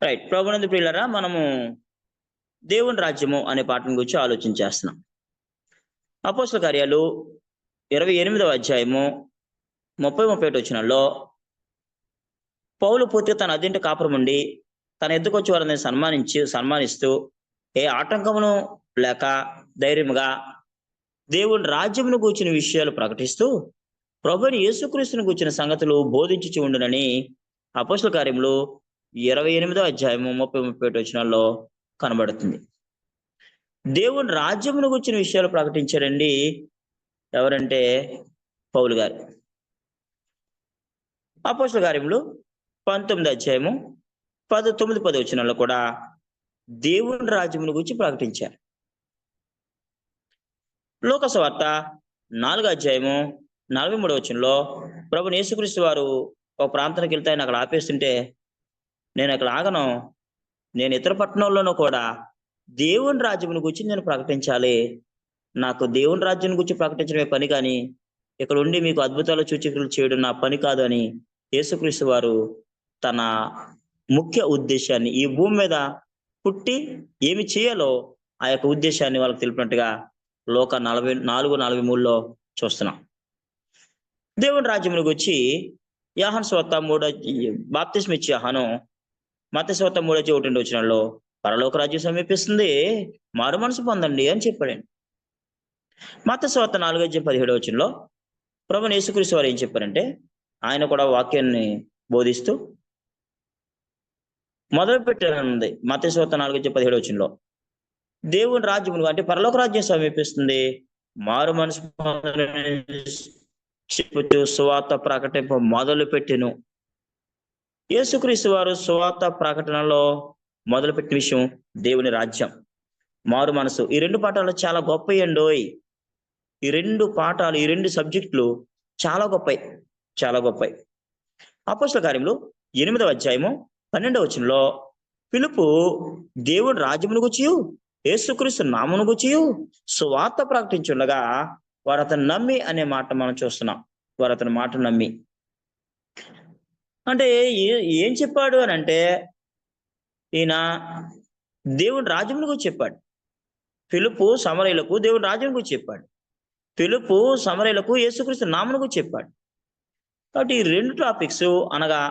Right. ప్రభునందు ప్రియులారా, మనము దేవుని రాజ్యము అనే పాఠం గురించి ఆలోచించేస్తున్నాం. అపోస్తల కార్యాలు 28వ అధ్యాయము 30, 31 వచనాల్లో పౌలు పూర్తిగా తన అద్దెంట కాపురముండి తన ఎద్దుకొచ్చి వారిని సన్మానిస్తూ ఏ ఆటంకమును లేక ధైర్యముగా దేవుని రాజ్యమును గూర్చిన విషయాలు ప్రకటిస్తూ ప్రభుని యేసుక్రీస్తును గూర్చిన సంగతులు బోధించుచు ఉండునని అపోస్తల కార్యములు 28వ అధ్యాయము 30, 31 వచనాల్లో కనబడుతుంది. దేవుని రాజ్యమును గూర్చిన విషయాలు ప్రకటించారండి ఎవరంటే పౌలు గారు. అపోస్తల కార్యములు 19వ అధ్యాయము 9, 10 వచనాల్లో కూడా దేవుని రాజ్యమును గురించి ప్రకటించారు. లూకా సువార్త 4వ అధ్యాయము 43వ వచనంలో ప్రభుని యేసుక్రీస్తు వారు ఒక ప్రాంతానికి వెళ్తే ఆయన అక్కడ ఆపేస్తుంటే, నేను అక్కడ ఆగను, నేను ఇతర పట్టణంలోనూ కూడా దేవుని రాజ్యమును గురించి నేను ప్రకటించాలి. నాకు దేవుని రాజ్యం గురించి ప్రకటించడమే పని, కానీ ఇక్కడ ఉండి మీకు అద్భుతాలు సూచకులు చేయడం నా పని కాదు అని యేసుక్రీస్తు వారు తన ముఖ్య ఉద్దేశాన్ని, ఈ భూమి మీద పుట్టి ఏమి చేయాలో ఆ యొక్క ఉద్దేశాన్ని వాళ్ళకి తెలిపినట్టుగా లోక 44:43లో చూస్తున్నాం. దేవుని రాజ్యమును గురించి యోహాను సువార్త 3 బాప్తిస్మ ఇచ్చే యోహాను మత్తయి సువార్త 3:1 వచనంలో పరలోక రాజ్యం సమీపిస్తుంది, మారు మనసు పొందండి అని చెప్పాడండి. మత్తయి సువార్త 4:17 వచనంలో ప్రభుని యేసుక్రీస్తు వారు ఏం చెప్పారంటే, ఆయన కూడా వాక్యాన్ని బోధిస్తూ మొదలు పెట్టారన్నది. మత్తయి సువార్త 4:17 వచనంలో దేవుని రాజ్యమును అంటే పరలోక రాజ్యం సమీపిస్తుంది, మారు మనసు చెప్పుతూ సువార్త ప్రకటింప మొదలు పెట్టెను. యేసుక్రీస్తు వారు సువార్త ప్రకటనలో మొదలుపెట్టిన విషయం దేవుని రాజ్యం, మారు మనసు. ఈ 2 పాఠాలు చాలా గొప్పయండోయ్. ఈ 2 పాఠాలు, ఈ 2 సబ్జెక్టులు చాలా గొప్పయి, చాలా గొప్పయి. అపోస్తల కార్యములు 8వ అధ్యాయము 12వ వచనంలో ఫిలిప్పు దేవుని రాజ్యమును గూర్చియు యేసుక్రీస్తు నామమును గూర్చియు సువార్త ప్రకటించుండగా వారు అతను నమ్మి అనే మాట మనం చూస్తున్నాం. వారు అతని మాట నమ్మి అంటే ఏం చెప్పాడు అని అంటే, ఈయన దేవుని రాజ్యమును గురించి చెప్పాడు. ఫిలిప్పు సమరయులకు దేవుని రాజ్యం గురించి చెప్పాడు. ఫిలిప్పు సమరయులకు యేసుక్రీస్తు నామమును గురించి చెప్పాడు. కాబట్టి ఈ 2 టాపిక్స్ అనగా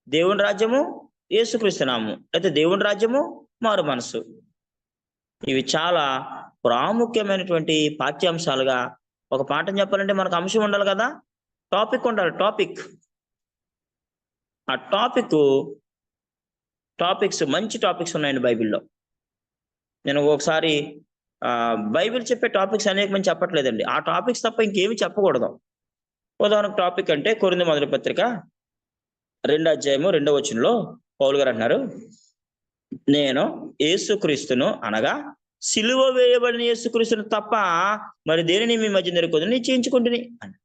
దేవుని రాజ్యము, యేసుక్రీస్తు నామము, అయితే దేవుని రాజ్యము, మారు మనసు, ఇవి చాలా ప్రాముఖ్యమైనటువంటి పాఠ్యాంశాలుగా. ఒక పాఠం చెప్పాలంటే మనకు అంశం ఉండాలి కదా, టాపిక్ ఉండాలి. ఆ టాపిక్స్ మంచి టాపిక్స్ ఉన్నాయండి బైబిల్లో. నేను ఒకసారి బైబిల్ చెప్పే టాపిక్స్ అనేక మంది చెప్పట్లేదండి, ఆ టాపిక్స్ తప్ప ఇంకేమి చెప్పకూడదు. ఉదాహరణకు టాపిక్ అంటే కొరింథీ మొదటి పత్రిక 2వ అధ్యాయము 2వ వచనంలో పౌలు గారు అంటున్నారు, నేను యేసుక్రీస్తును అనగా సిలువ వేయబడిన యేసుక్రీస్తును తప్ప మరి దేనిని మీ మధ్య నిరుకోదు నిశ్చయించుకుంటుని అని.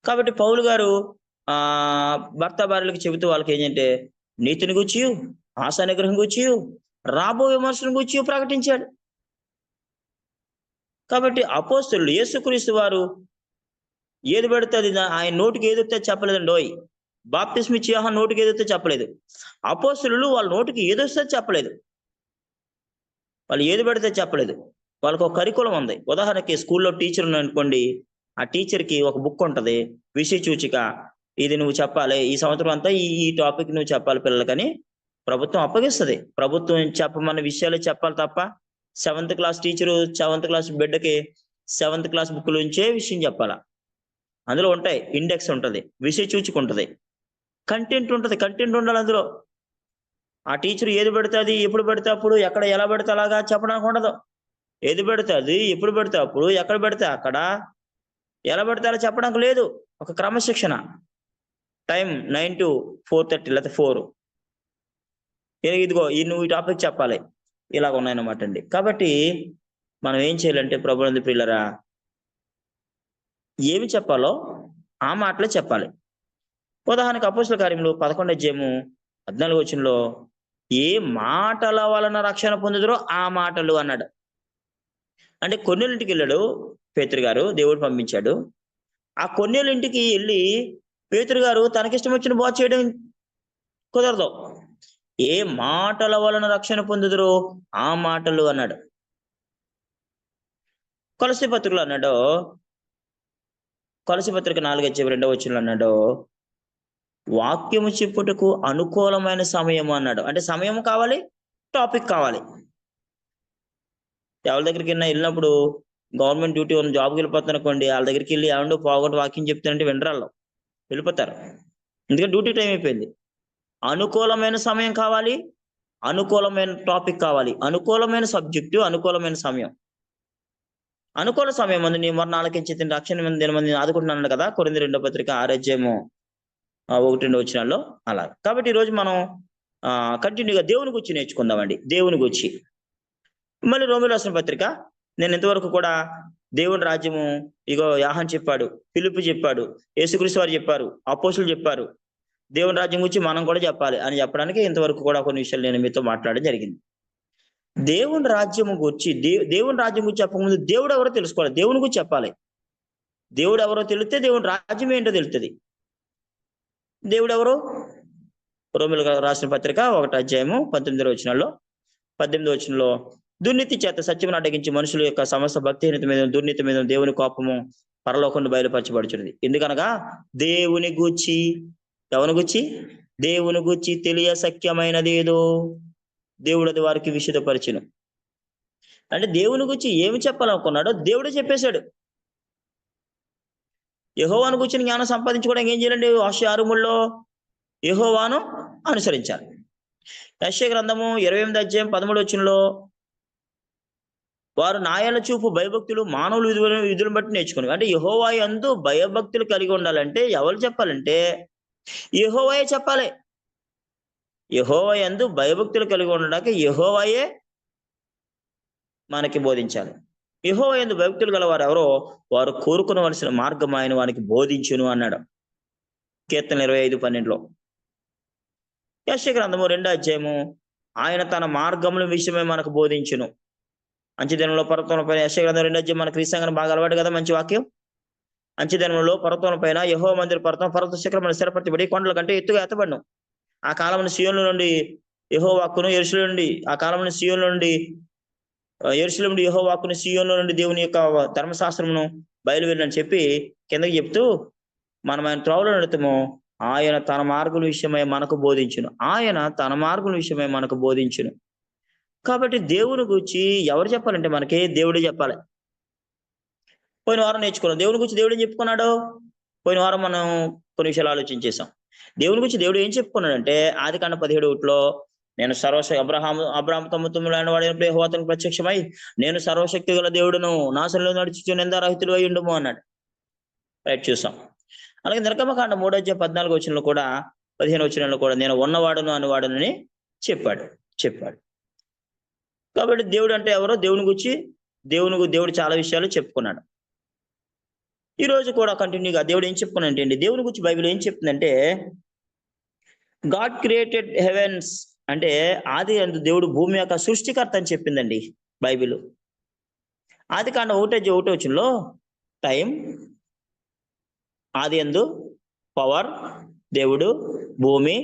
కాబట్టి పౌలు గారు భర్త భార్యలకు చెబుతూ వాళ్ళకి ఏంటంటే నీతిని గూర్చి, ఆశా నిగ్రహం గూర్చి, రాబో విమర్శను గూర్చి ప్రకటించాడు. కాబట్టి అపోస్తలులు యేసుక్రీస్తు వారు ఏది పడితే అది ఆయన నోటికి ఏదొస్తే చెప్పలేదండి. బాప్తిస్మ ఇచ్చే యోహాను నోటికి ఏదొస్తే చెప్పలేదు. అపోస్తలులు వాళ్ళ నోటికి ఏదొస్తే చెప్పలేదు, వాళ్ళు ఏది పడితే చెప్పలేదు. వాళ్ళకు ఒక కరికులం ఉంది. ఉదాహరణకి స్కూల్లో టీచర్ ఉన్నారనుకోండి, ఆ టీచర్కి ఒక బుక్ ఉంటుంది, విషయ సూచిక, ఇది నువ్వు చెప్పాలి, ఈ సంవత్సరం అంతా ఈ టాపిక్ నువ్వు చెప్పాలి పిల్లలకని ప్రభుత్వం అప్పగిస్తుంది. ప్రభుత్వం చెప్పమన్న విషయాలు చెప్పాలి తప్ప 7th class teacher 7th class బిడ్డకి 7th క్లాస్ బుక్ నుంచే విషయం చెప్పాలా. అందులో ఉంటాయి, ఇండెక్స్ ఉంటుంది, విషయ సూచిక ఉంటుంది, కంటెంట్ ఉంటుంది, కంటెంట్ ఉండాలి అందులో. ఆ టీచర్ ఏది పెడితే అది, ఎప్పుడు పెడితే అప్పుడు, ఎక్కడ ఎలా పెడితే అలాగా చెప్పడానికి ఉండదు. ఏది పెడితే అది, ఎప్పుడు పెడితే అప్పుడు, ఎక్కడ పెడితే అక్కడ, ఎలా పెడితే అలా చెప్పడానికి లేదు. ఒక క్రమశిక్షణ, టైం 9 to 4:30 లేకపోతే 4, ఇదిగో నువ్వు ఈ టాపిక్ చెప్పాలి, ఇలాగ ఉన్నాయన్నమాట అండి. కాబట్టి మనం ఏం చేయాలంటే ప్రభునందు ప్రియులారా, ఏమి చెప్పాలో ఆ మాటలే చెప్పాలి. ఉదాహరణకు అపోస్తల కార్యములు 11వ అధ్యాయము 14వ వచనంలో ఏ మాటల వలన రక్షణ పొందుదురో ఆ మాటలు అన్నాడు. అంటే కొన్నేళ్ళింటికి వెళ్ళాడు పేతురు గారు, దేవుడు పంపించాడు. ఆ కొన్నేళ్ళింటికి వెళ్ళి పేతురు గారు తనకిష్టం వచ్చిన బోధ చేయడం కుదరదు. ఏ మాటల వలన రక్షణ పొందుదురో ఆ మాటలు అన్నాడు. కొలస్సీ పత్రికలో అన్నాడు, కొలస్సీ పత్రిక 4:2 అన్నాడు, వాక్యము చెప్పుటకు అనుకూలమైన సమయం అన్నాడు. అంటే సమయం కావాలి, టాపిక్ కావాలి. ఎవరి దగ్గరికైనా వెళ్ళినప్పుడు గవర్నమెంట్ డ్యూటీ ఉన్న జాబ్కి వెళ్ళిపోతారనుకోండి, వాళ్ళ దగ్గరికి వెళ్ళి ఏమండో పావుగంట వాక్యం చెప్తానంటే వినరాళ్ళు, వెళ్ళిపోతారు. ఎందుకంటే డ్యూటీ టైం అయిపోయింది. అనుకూలమైన సమయం కావాలి, అనుకూలమైన టాపిక్ కావాలి, అనుకూలమైన సబ్జెక్టు, అనుకూలమైన సమయం. అనుకూల సమయం అందు నీ మొన్న ఆలకించి రక్షణ మంది ఆదుకుంటున్నాను కదా, కొరింథీ 2:1-2 అలా. కాబట్టి ఈరోజు మనం కంటిన్యూగా దేవుని గురించి నేర్చుకుందామండి. దేవుని గురించి మళ్ళీ రోమీయులకు రాసిన పత్రిక. నేను ఇంతవరకు కూడా దేవుని రాజ్యము ఇగో యోహాను చెప్పాడు, ఫిలిప్పు చెప్పాడు, యేసుక్రీస్తు వారు చెప్పారు, అపోస్తులు చెప్పారు, దేవుని రాజ్యం గురించి మనం కూడా చెప్పాలి అని చెప్పడానికి ఇంతవరకు కూడా కొన్ని విషయాలు నేను మీతో మాట్లాడడం జరిగింది. దేవుని రాజ్యము గురించి దేవుని రాజ్యం గురించి చెప్పకముందు దేవుడు ఎవరో తెలుసుకోవాలి, దేవుని గురించి చెప్పాలి. దేవుడు ఎవరో తెలిస్తే దేవుని రాజ్యం ఏంటో తెలుస్తుంది. దేవుడు ఎవరు? రోమీయులకు రాసిన పత్రిక 1:19 దుర్నీతి చేత సత్యమును అడ్డగించి మనుషుల యొక్క సమస్త భక్తిహీనత మీద దుర్నీతి మీద దేవుని కోపము పరలోకంలో బయలుపరచబడుచున్నది. ఎందుకనగా దేవుని గూర్చి, ఎవని గూర్చి? దేవుని గూర్చి తెలియ సఖ్యమైనదేదో దేవుడు అది వారికి విశదపరిచెను. అంటే దేవుని గురించి ఏమి చెప్పాలనుకున్నాడో దేవుడే చెప్పేశాడు. యెహోవాను గురించి జ్ఞానం సంపాదించుకోవడానికి ఏం చేయాలండి? హోషేయ 6:3 యెహోవాను అనుసరించాలి. యెషయా గ్రంథము 28:13 వారు నాయన చూపు భయభక్తులు మానవులు విధులను బట్టి నేర్చుకుని. అంటే యెహోవా యందు భయభక్తులు కలిగి ఉండాలంటే ఎవరు చెప్పాలంటే యెహోవాయే చెప్పాలి. యెహోవా యందు భయభక్తులు కలిగి ఉండడానికి యెహోవాయే మనకి బోధించాలి. యెహోవా యందు భయభక్తులు గలవారు ఎవరో వారు కోరుకునవలసిన మార్గం ఆయన వారికి బోధించును అన్నాడు కీర్తన 25:12. యెషయా గ్రంథము 2 ఆయన తన మార్గముల విషయమే మనకు బోధించును. అంచెదినంలో పర్వతముల పైన యెషయా గ్రంథం 2 మనకు ఈ సంగతి బాగా అలవాటు కదా, మంచి వాక్యం. అంచెదినంలో పర్వతముల పైన యెహోవా మందిర పర్వత శిఖరమున స్థిరపరచబడి కొండల కంటే ఎత్తుగా ఎత్తబడును. ఆ కాలమున సీయోను నుండి యెహోవాకును యెరూషలేము నుండి ఆ కాలమున సీయోను నుండి యెరూషలేము నుండి యెహోవాకును సీయోను నుండి దేవుని యొక్క ధర్మశాస్త్రమును బయలువెళ్ళని చెప్పి కిందకి చెప్తూ మనం ఆయన త్రోవలో నడుతాము. ఆయన తన మార్గుల విషయమై మనకు బోధించును. ఆయన తన మార్గుల విషయమై మనకు బోధించును. కాబట్టి దేవుని గురించి ఎవరు చెప్పాలంటే మనకి దేవుడే చెప్పాలి. పోయిన వారం నేర్చుకున్నాం దేవుని గురించి దేవుడు ఏం చెప్పుకున్నాడు. పోయిన వారం మనం కొన్ని విషయాలు ఆలోచించేసాం. దేవుని గురించి దేవుడు ఏం చెప్పుకున్నాడంటే ఆదికాండం 17:1 నేను అబ్రహాము తమ్ముతుమ్ములైన వాడినప్పుడు యెహోవా అతనికి ప్రత్యక్షమై నేను సర్వశక్తి గల దేవుడును నా సన్నిధిలో నడుచుచు నిందారహితుడు అయి ఉండుము అన్నాడు. రైట్, చూసాం. అలాగే నిర్గమకాండం 3:14 కూడా 15 కూడా నేను ఉన్నవాడును అనువాడునని చెప్పాడు. కాబట్టి దేవుడు అంటే ఎవరో దేవుని గురించి దేవుడు చాలా విషయాలు చెప్పుకున్నాడు. ఈ రోజు కూడా కంటిన్యూగా దేవుడు ఏం చెప్పుకున్నాడంటే దేవుని గురించి బైబిల్ ఏం చెప్తుందంటే గాడ్ క్రియేటెడ్ హెవెన్స్ అంటే ఆది అందు దేవుడు భూమి యొక్క సృష్టికర్త అని చెప్పిందండి బైబిల్. ఆదికాండం 1:1 టైం, ఆది అందు పవర్, దేవుడు, భూమి,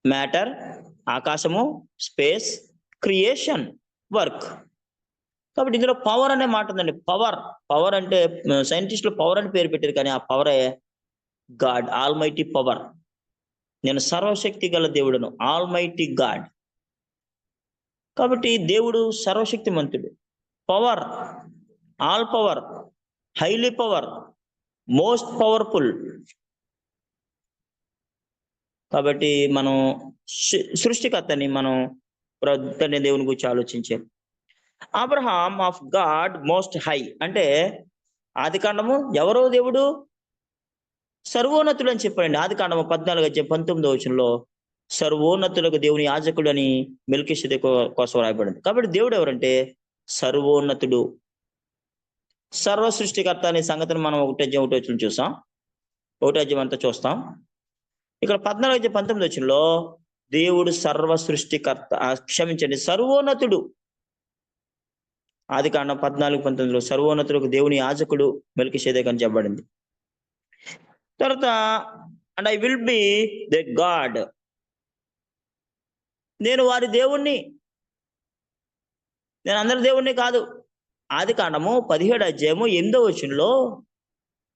మ్యాటర్, ఆకాశము, స్పేస్, క్రియేషన్, వర్క్. కాబట్టి ఇందులో పవర్ అనే మాట ఉందండి. పవర్ అంటే సైంటిస్టులు పవర్ అని పేరు పెట్టారు, కానీ ఆ పవరే గాడ్, ఆల్మైటీ పవర్. నేను సర్వశక్తి గల దేవుడును, ఆల్మైటీ గాడ్. కాబట్టి దేవుడు సర్వశక్తిమంతుడు. Power, all power, highly power, most powerful. కాబట్టి మనం సృష్టికర్తని మనం దేవుని గురించి ఆలోచించాలి. Abraham of God most high అంటే ఆదికాండము ఎవరో దేవుడు సర్వోన్నతుడు అని చెప్పండి. ఆదికాండము 14:19 సర్వోన్నతులకు దేవుని యాజకుడు అని మెల్కీషెదెకు కోసం రాయబడింది. కాబట్టి దేవుడు ఎవరంటే సర్వోన్నతుడు, సర్వ సృష్టికర్త అనే సంగతిని మనం 1:1 చూసాం. 1 అంతా చూస్తాం. ఇక్కడ 14:19 దేవుడు సర్వ సృష్టికర్త, క్షమించండి, సర్వోన్నతుడు. ఆదికాండం 14:19 సర్వోన్నతులకు దేవుని యాజకుడు మెల్కీషెదెకు అని చెప్పబడింది. తర్వాత and I will be the God. నేను వారి దేవుణ్ణి. నేను అందరి దేవుణ్ణి కాదు. ఆదికాండము 17 అధ్యాయము 8వ వచనంలో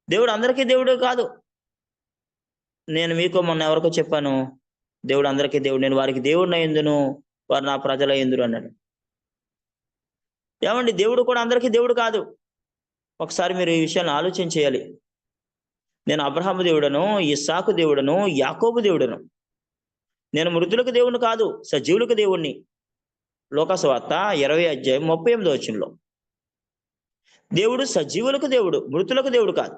దేవుడు అందరికీ దేవుడు కాదు. నేను మీకు మొన్న ఎవరికో చెప్పాను, దేవుడు అందరికీ దేవుడు, నేను వారికి దేవుడిని అయ్యుందును, వారు నా ప్రజలు అయ్యుందురు అన్నాడు. ఏమండి, దేవుడు కూడా అందరికీ దేవుడు కాదు. ఒకసారి మీరు ఈ విషయాన్ని ఆలోచన చేయాలి. నేను అబ్రహాము దేవుడను, ఇస్సాకు దేవుడను, యాకోబు దేవుడను. నేను మృతులకు దేవుని కాదు, సజీవులకు దేవుణ్ణి. లోకాసు వార్త 20 అధ్యాయం 38వ వచనంలో దేవుడు సజీవులకు దేవుడు, మృతులకు దేవుడు కాదు.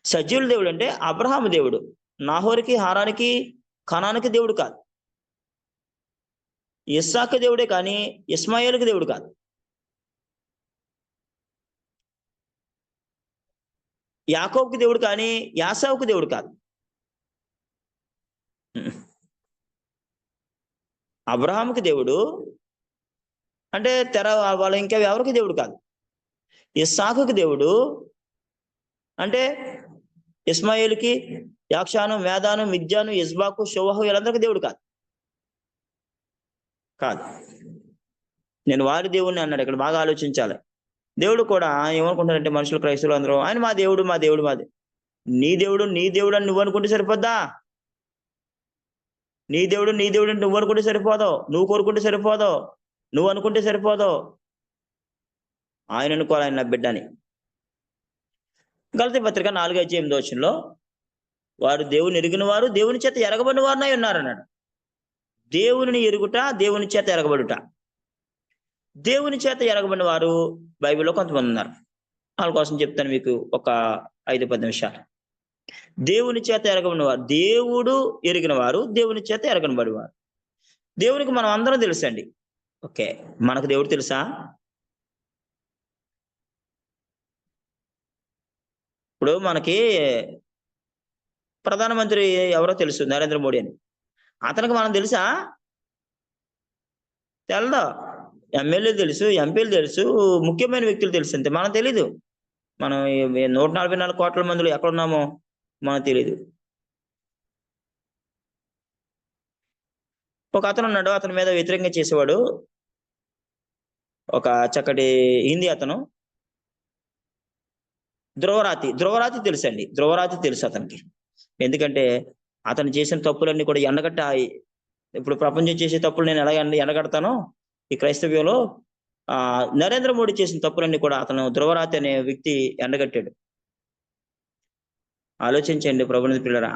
సజీవుల దేవుడు అంటే అబ్రహాము దేవుడు, నాహోరికి, హారానికి, కనానికి దేవుడు కాదు. ఇస్సాకు దేవుడే కానీ ఇస్మాయిల్కి దేవుడు కాదు. యాకోబుకి దేవుడు కానీ యాసావుకు దేవుడు కాదు. అబ్రహాముకి దేవుడు అంటే వాళ్ళ ఇంకా ఎవరికి దేవుడు కాదు. ఇస్సాకుకి దేవుడు అంటే ఇస్మాయిల్కి, యాక్షాను, మేదాను, మిద్యాను, ఇస్బాకు, షోవాహు వీళ్ళందరికీ దేవుడు కాదు. నేను వారి దేవుణ్ణి అన్నాడు. ఇక్కడ బాగా ఆలోచించాలి. దేవుడు కూడా ఏమనుకుంటారంటే మనుషులు, క్రైస్తవులు అందరూ ఆయన మా దేవుడు, మా దేవుడు, మాది. నీ దేవుడు అని నువ్వు అనుకుంటే సరిపోద్దా? నీ దేవుడు అని నువ్వు అనుకుంటే సరిపోదో, నువ్వు కోరుకుంటే సరిపోదో, నువ్వు అనుకుంటే సరిపోదో. ఆయన అనుకోవాలి ఆయన నా బిడ్డని. గలతీ పత్రిక 4:8 వచనంలో వారు దేవుని ఎరిగిన వారు, దేవుని చేత ఎరగబడిన వారినై ఉన్నారన్నాడు. దేవుని ఎరుగుట, దేవుని చేత ఎరగబడుట. దేవుని చేత ఎరగబడిన వారు బైబిల్లో కొంతమంది ఉన్నారు. వాళ్ళ కోసం చెప్తాను మీకు ఒక 5-10 నిమిషాలు. దేవుని చేత ఎరగబడిన వారు, దేవుడు ఎరిగిన వారు, దేవుని చేత ఎరగబడి వారు. దేవునికి మనం అందరం తెలుసండి. ఓకే, మనకు దేవుడు తెలుసా? ఇప్పుడు మనకి ప్రధానమంత్రి ఎవరో తెలుసు, నరేంద్ర మోడీ అని. అతనికి మనం తెలుసా? తెలదా. ఎమ్మెల్యేలు తెలుసు, ఎంపీలు తెలుసు, ముఖ్యమైన వ్యక్తులు తెలుసు, అంతే. మనం తెలీదు. మనం 144 కోట్ల మందిలో ఎక్కడున్నామో మనకు తెలీదు. ఒక అతను ఉన్నాడు, అతని మీద వ్యతిరేకంగా చేసేవాడు, ఒక చక్కటి హిందీ అతను. ధ్రువరాతి తెలుసండి. ధ్రువరాతి తెలుసు అతనికి. ఎందుకంటే అతను చేసిన తప్పులన్నీ కూడా ఎండగట్ట. ఇప్పుడు ప్రపంచం చేసే తప్పులు నేను ఎలా ఎండగడతానో ఈ క్రైస్తవ్యంలో నరేంద్ర మోడీ చేసిన తప్పులన్నీ కూడా అతను ధ్రువరాతి అనే వ్యక్తి ఎండగట్టాడు. ఆలోచించండి ప్రభుని పిల్లరా.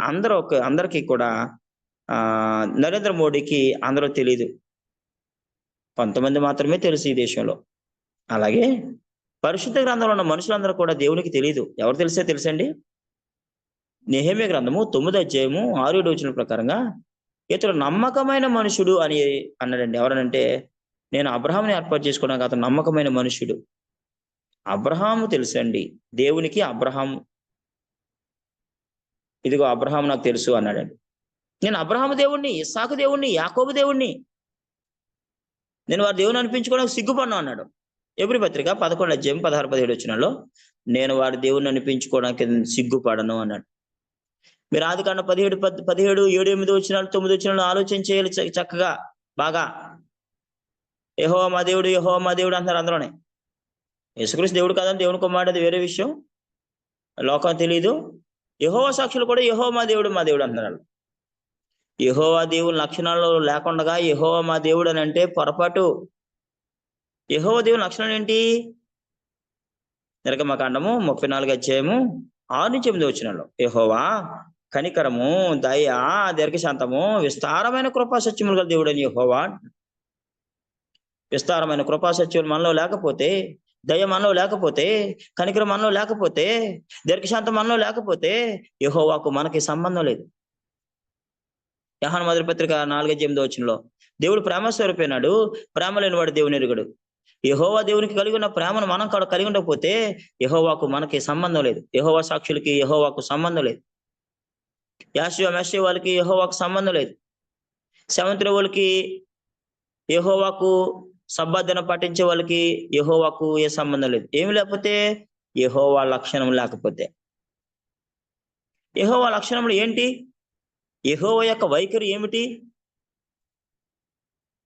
అందరికీ కూడా నరేంద్ర మోడీకి అందరూ తెలీదు, కొంతమంది మాత్రమే తెలుసు ఈ దేశంలో. అలాగే పరిశుద్ధ గ్రంథంలో ఉన్న మనుషులందరూ కూడా దేవునికి తెలియదు. ఎవరు తెలుసండి? నెహెమ్యా గ్రంథము 9వ అధ్యాయము 6వ వచనం ప్రకారంగా ఇతడు నమ్మకమైన మనుషుడు అని అన్నాడండి. ఎవరనంటే నేను అబ్రహాముని ఏర్పాటు చేసుకోవడానికి అతను నమ్మకమైన మనుషుడు. అబ్రహాము తెలుసండి దేవునికి. అబ్రహాము, ఇదిగో అబ్రహాము నాకు తెలుసు అన్నాడండి. నేను అబ్రహాము దేవుణ్ణి, ఇస్సాకు దేవుణ్ణి, యాకోబు దేవుణ్ణి, నేను వారి దేవుని అనిపించుకోవడానికి సిగ్గుపడినా అన్నాడు. ఎబ్రీ పత్రిక 11వ అధ్యాయం 16-17 వచనాల్లో నేను వారి దేవుణ్ణి అనిపించుకోవడానికి సిగ్గుపడను అన్నాడు. మీరు ఆదికాండం 17, 7, 8 వచనాలు, 9 వచనాలు ఆలోచన చేయాలి చక్కగా బాగా. యెహోవా మా దేవుడు, యెహోవా మా దేవుడు అంటారు అందరూనే. యేసుక్రీస్తు దేవుడు కాదని దేవుని కుమారుడు, అది వేరే విషయం, లోకం తెలియదు. యెహోవా సాక్షులు కూడా యెహోవా మా దేవుడు అంటున్నారు. యెహోవా దేవుని లక్షణాలు లేకుండా యెహోవా మా దేవుడు అని అంటే పొరపాటు. యెహోవా దేవుని లక్షణాలు ఏంటి? నిర్గమకాండము 34వ అధ్యాయము 6-8 వచనాల్లో యెహోవా కనికరము, దయ, దీర్ఘశాంతము, విస్తారమైన కృపా సత్యములు గల దేవుడు అని యెహోవా. విస్తారమైన కృపా సత్యములు మనలో లేకపోతే, దయ మనలో లేకపోతే, కనికరం మనలో లేకపోతే, దీర్ఘశాంతం మనలో లేకపోతే యెహోవాకు మనకి సంబంధం లేదు. యోహాను మొదటి పత్రిక 4:8 వచనంలో దేవుడు ప్రేమ స్వరూపైనాడు, ప్రేమ లేనివాడు దేవుని ఎరుగడు. యెహోవా దేవునికి కలిగి ఉన్న ప్రేమను మనం కూడా కలిగి ఉండకపోతే యెహోవాకు మనకి సంబంధం లేదు. యెహోవా సాక్షులకి యెహోవాకు సంబంధం లేదు. మెషే వాళ్ళకి యెహోవాకు సంబంధం లేదు. సెవెంత్ డే వాళ్ళకి యెహోవాకు, సబ్బాత్ దినం పాటించే వాళ్ళకి యెహోవాకు ఏ సంబంధం లేదు. ఏమి లేకపోతే యెహోవా లక్షణం లేకపోతే. యెహోవా లక్షణములు ఏంటి? యెహోవా యొక్క వైఖరి ఏమిటి?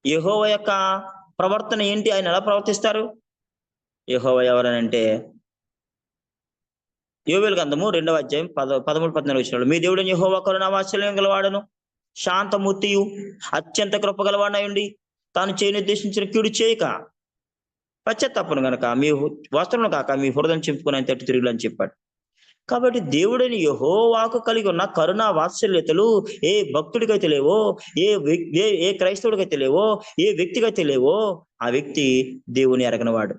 యెహోవా యొక్క ప్రవర్తన ఏంటి? ఆయన ఎలా ప్రవర్తిస్తారు? యెహోవా ఎవరనంటే యోవేలు గ్రంథము 2వ అధ్యాయం 13, 14 వచనాలు. మీ దేవుడైన యెహోవా కరుణా వాత్సల్యం గలవాడును, శాంతమూర్తియు, అత్యంత కృప గలవాడయుండి, తాను చేయనుద్దేశించిన కీడు చేయక పశ్చాత్తాపను గనక మీ వస్త్రములు కాక మీ హృదయం చింపుకుని ఆయన తట్టు తిరుగులు అని చెప్పాడు. కాబట్టి దేవుడైన యెహోవాకు కలిగి ఉన్న కరుణా వాత్సల్యతలు ఏ భక్తుడికైతే లేవో, ఏ క్రైస్తవుడికైతే లేవో, ఏ వ్యక్తికైతే లేవో, ఆ వ్యక్తి దేవుని ఎరగనివాడు.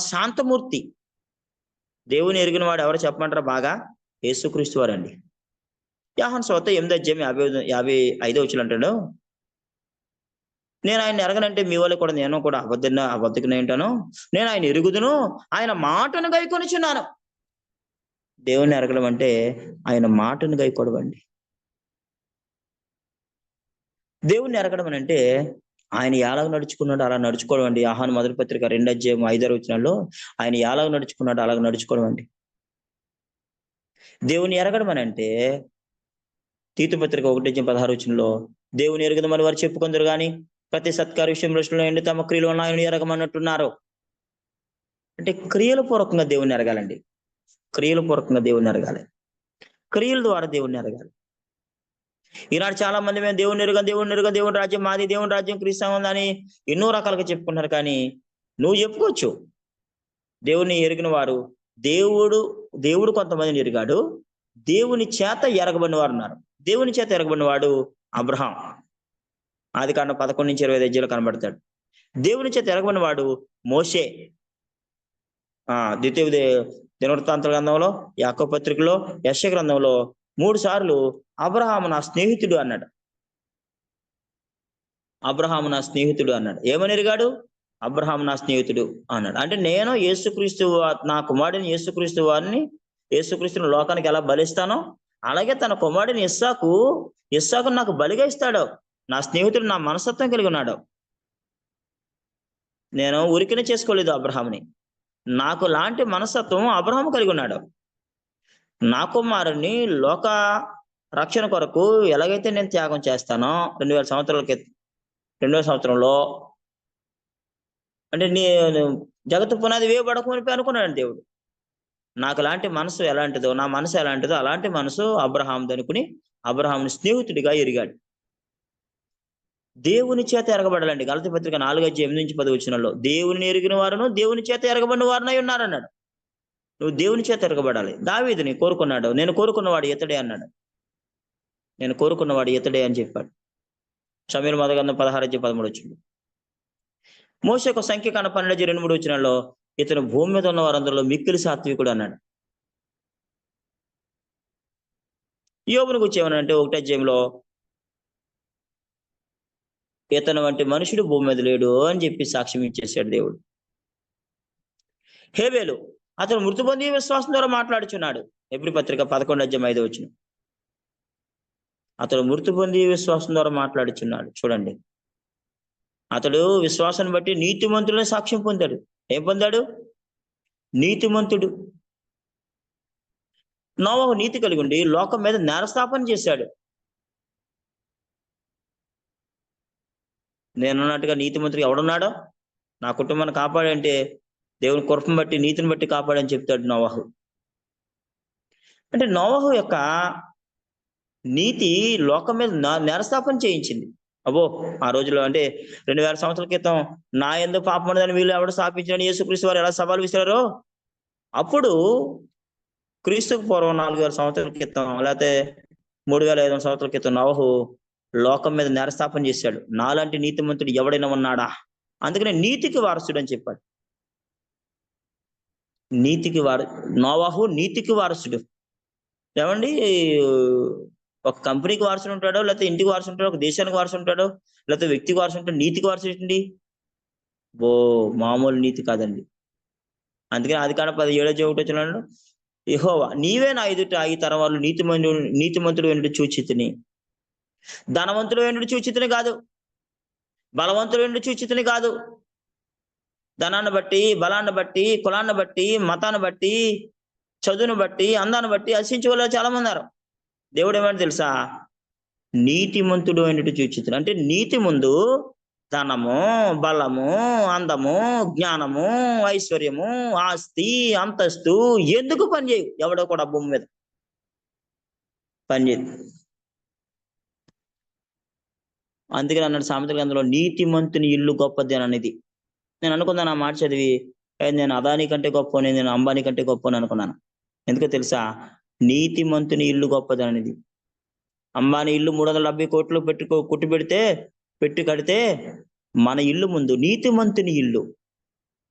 శాంతమూర్తి. దేవుని ఎరిగిన వాడు ఎవరు చెప్పమంటారా బాగా? యేసుక్రీస్తు వారండి. యోహాను సువార్త 8వ అధ్యాయం 55వ వచనం అంటాడు, నేను ఆయన ఎరగనంటే మీ వల్ల కూడా నేను కూడా అబద్ధకునే ఉంటాను. నేను ఆయన ఎరుగుదును, ఆయన మాటను గైకొనుచున్నాను. దేవుని ఎరగడం అంటే ఆయన మాటను గైకొనవండి. దేవుణ్ణి ఎరగడం అని అంటే ఆయన ఎలాగ నడుచుకున్నాడు అలా నడుచుకోవడం అండి. యోహాను మొదటి పత్రిక 2వ అధ్యాయం 5వ వచనంలో ఆయన ఎలాగ నడుచుకున్నాడు అలాగ నడుచుకోవడం అండి. దేవుని ఎరగడం అని అంటే తీతు పత్రిక 1:16 వచనంలో దేవుని ఎరుగుదమని వారు చెప్పుకుందరు గాని ప్రతి సత్కార విషయంలో ఎండి తమ క్రియలు ఆయన ఎరగమన్నట్టున్నారు. అంటే క్రియల పూర్వకంగా దేవుని ఎరగాలండి. క్రియల పూర్వకంగా దేవుని ఎరగాలి. క్రియల ద్వారా దేవుని ఎరగాలి. ఈనాడు చాలా మంది మేము దేవుని ఎరుగం, దేవుని రాజ్యం మాది, దేవుని రాజ్యం క్రీస్తు అని ఎన్నో రకాలుగా చెప్పుకుంటున్నారు. కానీ నువ్వు చెప్పుకోవచ్చు, దేవుని ఎరిగిన వారు దేవుడు కొంతమందిని ఎరిగాడు, దేవుని చేత ఎరగబడిన వారు ఉన్నారు. దేవుని చేత ఎరగబడిన వాడు అబ్రహాం. ఆదికాండం 11-25 కనబడతాడు. దేవుని చేత ఎరగబడిన వాడు మోషే. ద్వితీయ దినవృత్తాంతాల గ్రంథంలో, యాకోబు పత్రికలో, యెషయా గ్రంథంలో 3 సార్లు అబ్రహాము నా స్నేహితుడు అన్నాడు. అబ్రహాము నా స్నేహితుడు అన్నాడు. ఏమని ఎరిగాడు? అబ్రహాము నా స్నేహితుడు అన్నాడు. అంటే నేను యేసుక్రీస్తు నా కుమారుడిని యేసుక్రీస్తు యేసుక్రీస్తుని లోకానికి ఎలా బలిస్తానో అలాగే తన కుమారుడిని ఇస్సాకు నాకు బలిగా ఇస్తాడు. నా స్నేహితుడు నా మనస్తత్వం కలిగి ఉన్నాడు. నేను ఊరికనే చేసుకోలేదు అబ్రహాముని. నాకు లాంటి మనస్తత్వం అబ్రహాము కలిగి ఉన్నాడు. నా కుమారుణ్ణి లోక రక్షణ కొరకు ఎలాగైతే నేను త్యాగం చేస్తానో 2000 సంవత్సరంలో అంటే జగత్తు పునాది వేయబడకమని అనుకున్నాడు దేవుడు. నాకు లాంటి మనసు ఎలాంటిదో, నా మనసు ఎలాంటిదో అలాంటి మనసు అబ్రహాముది అనుకుని అబ్రహాముని స్నేహితుడిగా ఎరిగాడు. దేవుని చేత ఎరగబడాలండి. గలతీ పత్రిక 4:8-10 వచనాల్లో దేవుని ఎరిగిన వారును దేవుని చేత ఎరగబడిన వారునై ఉన్నారన్నాడు. నువ్వు దేవుని చేత ఎరగబడాలి. దావీదుని కోరుకున్నాడు. నేను కోరుకున్నవాడు ఇతడే అన్నాడు. నేను కోరుకున్నవాడు ఇతడే అని చెప్పాడు. సమూయేలు మొదటి గ్రంథం 16:13 వచనం. మోషేకు సంఖ్యాకాండం 12:2-3 వచనాల్లో ఇతను భూమి మీద ఉన్న వారందరిలో మిక్కిలి సాత్వికుడు అన్నాడు. యోబును గురించి ఏమనంటే 1వ అధ్యాయంలో ఇతను వంటి మనుషుడు భూమి మీద లేడు అని చెప్పి సాక్ష్యం ఇచ్చేసాడు దేవుడు. హేబేలు అతను మృతి పొంది విశ్వాసం ద్వారా మాట్లాడుచున్నాడు. హెబ్రీ పత్రిక 11:5 వచనం. అతడు మృతి పొంది విశ్వాసం ద్వారా మాట్లాడుచున్నాడు. చూడండి, అతడు విశ్వాసాన్ని బట్టి నీతిమంతుడని సాక్ష్యం పొందాడు. ఏం పొందాడు? నీతిమంతుడు. నోవహు నీతి కలిగి ఉండి లోకం మీద నేరస్థాపన చేశాడు. నేనున్నట్టుగా నీతిమంతుడు ఎవడున్నాడో, నా కుటుంబాన్ని కాపాడంటే దేవుని కృపను బట్టి నీతిని బట్టి కాపాడని చెప్తాడు నోవహు. అంటే నోవహు యొక్క నీతి లోకం మీద నేరస్థాపన చేయించింది. అబ్బో, ఆ రోజుల్లో అంటే 2000 సంవత్సరాల క్రితం నా యందు పాపం ఉన్నదని వీళ్ళు ఎవడు స్థాపించని యేసుక్రీస్తు వారు ఎలా సవాలు విసిరారో, అప్పుడు క్రీస్తుకు పూర్వం 4000 సంవత్సరాల క్రితం లేకపోతే 3500 సంవత్సరాల క్రితం నోవహు లోకం మీద నేరస్థాపన చేశాడు. నాలాంటి నీతిమంతుడు ఎవడైనా ఉన్నాడా? అందుకనే నీతికి వారసుడు అని చెప్పాడు. నోవహు నీతికి వారసుడు. ఏమండి, ఒక కంపెనీకి వారసుడు ఉంటాడో, లేకపోతే ఇంటికి వారసు ఉంటాడో, ఒక దేశానికి వారసు ఉంటాడో, లేకపోతే వ్యక్తికి వారసు ఉంటాడో, నీతికి వారసు ఏంటండి? మామూలు నీతి కాదండి. అందుకని ఆదికాండం 17:1 యెహోవా నీవే నా ఎదుట ఈ తరం వాళ్ళు నీతిమంతుడు వెనుక చూచితిని. ధనవంతుడు వెనుక చూచితిని కాదు, బలవంతుడు వెనుక చూచితిని కాదు. ధనాన్ని బట్టి, బలాన్ని బట్టి, కులాన్ని బట్టి, మతాన్ని బట్టి చదువును బట్టి, అందాన్ని బట్టి హర్షించే వాళ్ళు చాలా మంది ఉన్నారు. దేవుడు ఏమంటే తెలుసా? నీతిమంతుడు అయినట్టు చూచితుడు. అంటే నీతి ముందు ధనము, బలము, అందము, జ్ఞానము, ఐశ్వర్యము, ఆస్తి, అంతస్తు ఎందుకు పనిచేయవు? ఎవడో కూడా భూమి మీద పనిచేయదు. అందుకని అన్నాడు సామెతల గ్రంథంలో, నీతిమంతుని ఇల్లు గొప్పది అని అనేది. నేను అనుకున్నాను ఆ మాట చదివి, నేను అదాని కంటే గొప్ప, నేను అంబానీ కంటే గొప్ప అని అనుకున్నాను. ఎందుకో తెలుసా? నీతిమంతుని ఇల్లు గొప్పది అనేది. అంబానీ ఇల్లు 370 కోట్లు పెట్టి కడితే, మన ఇల్లు ముందు నీతిమంతుని ఇల్లు.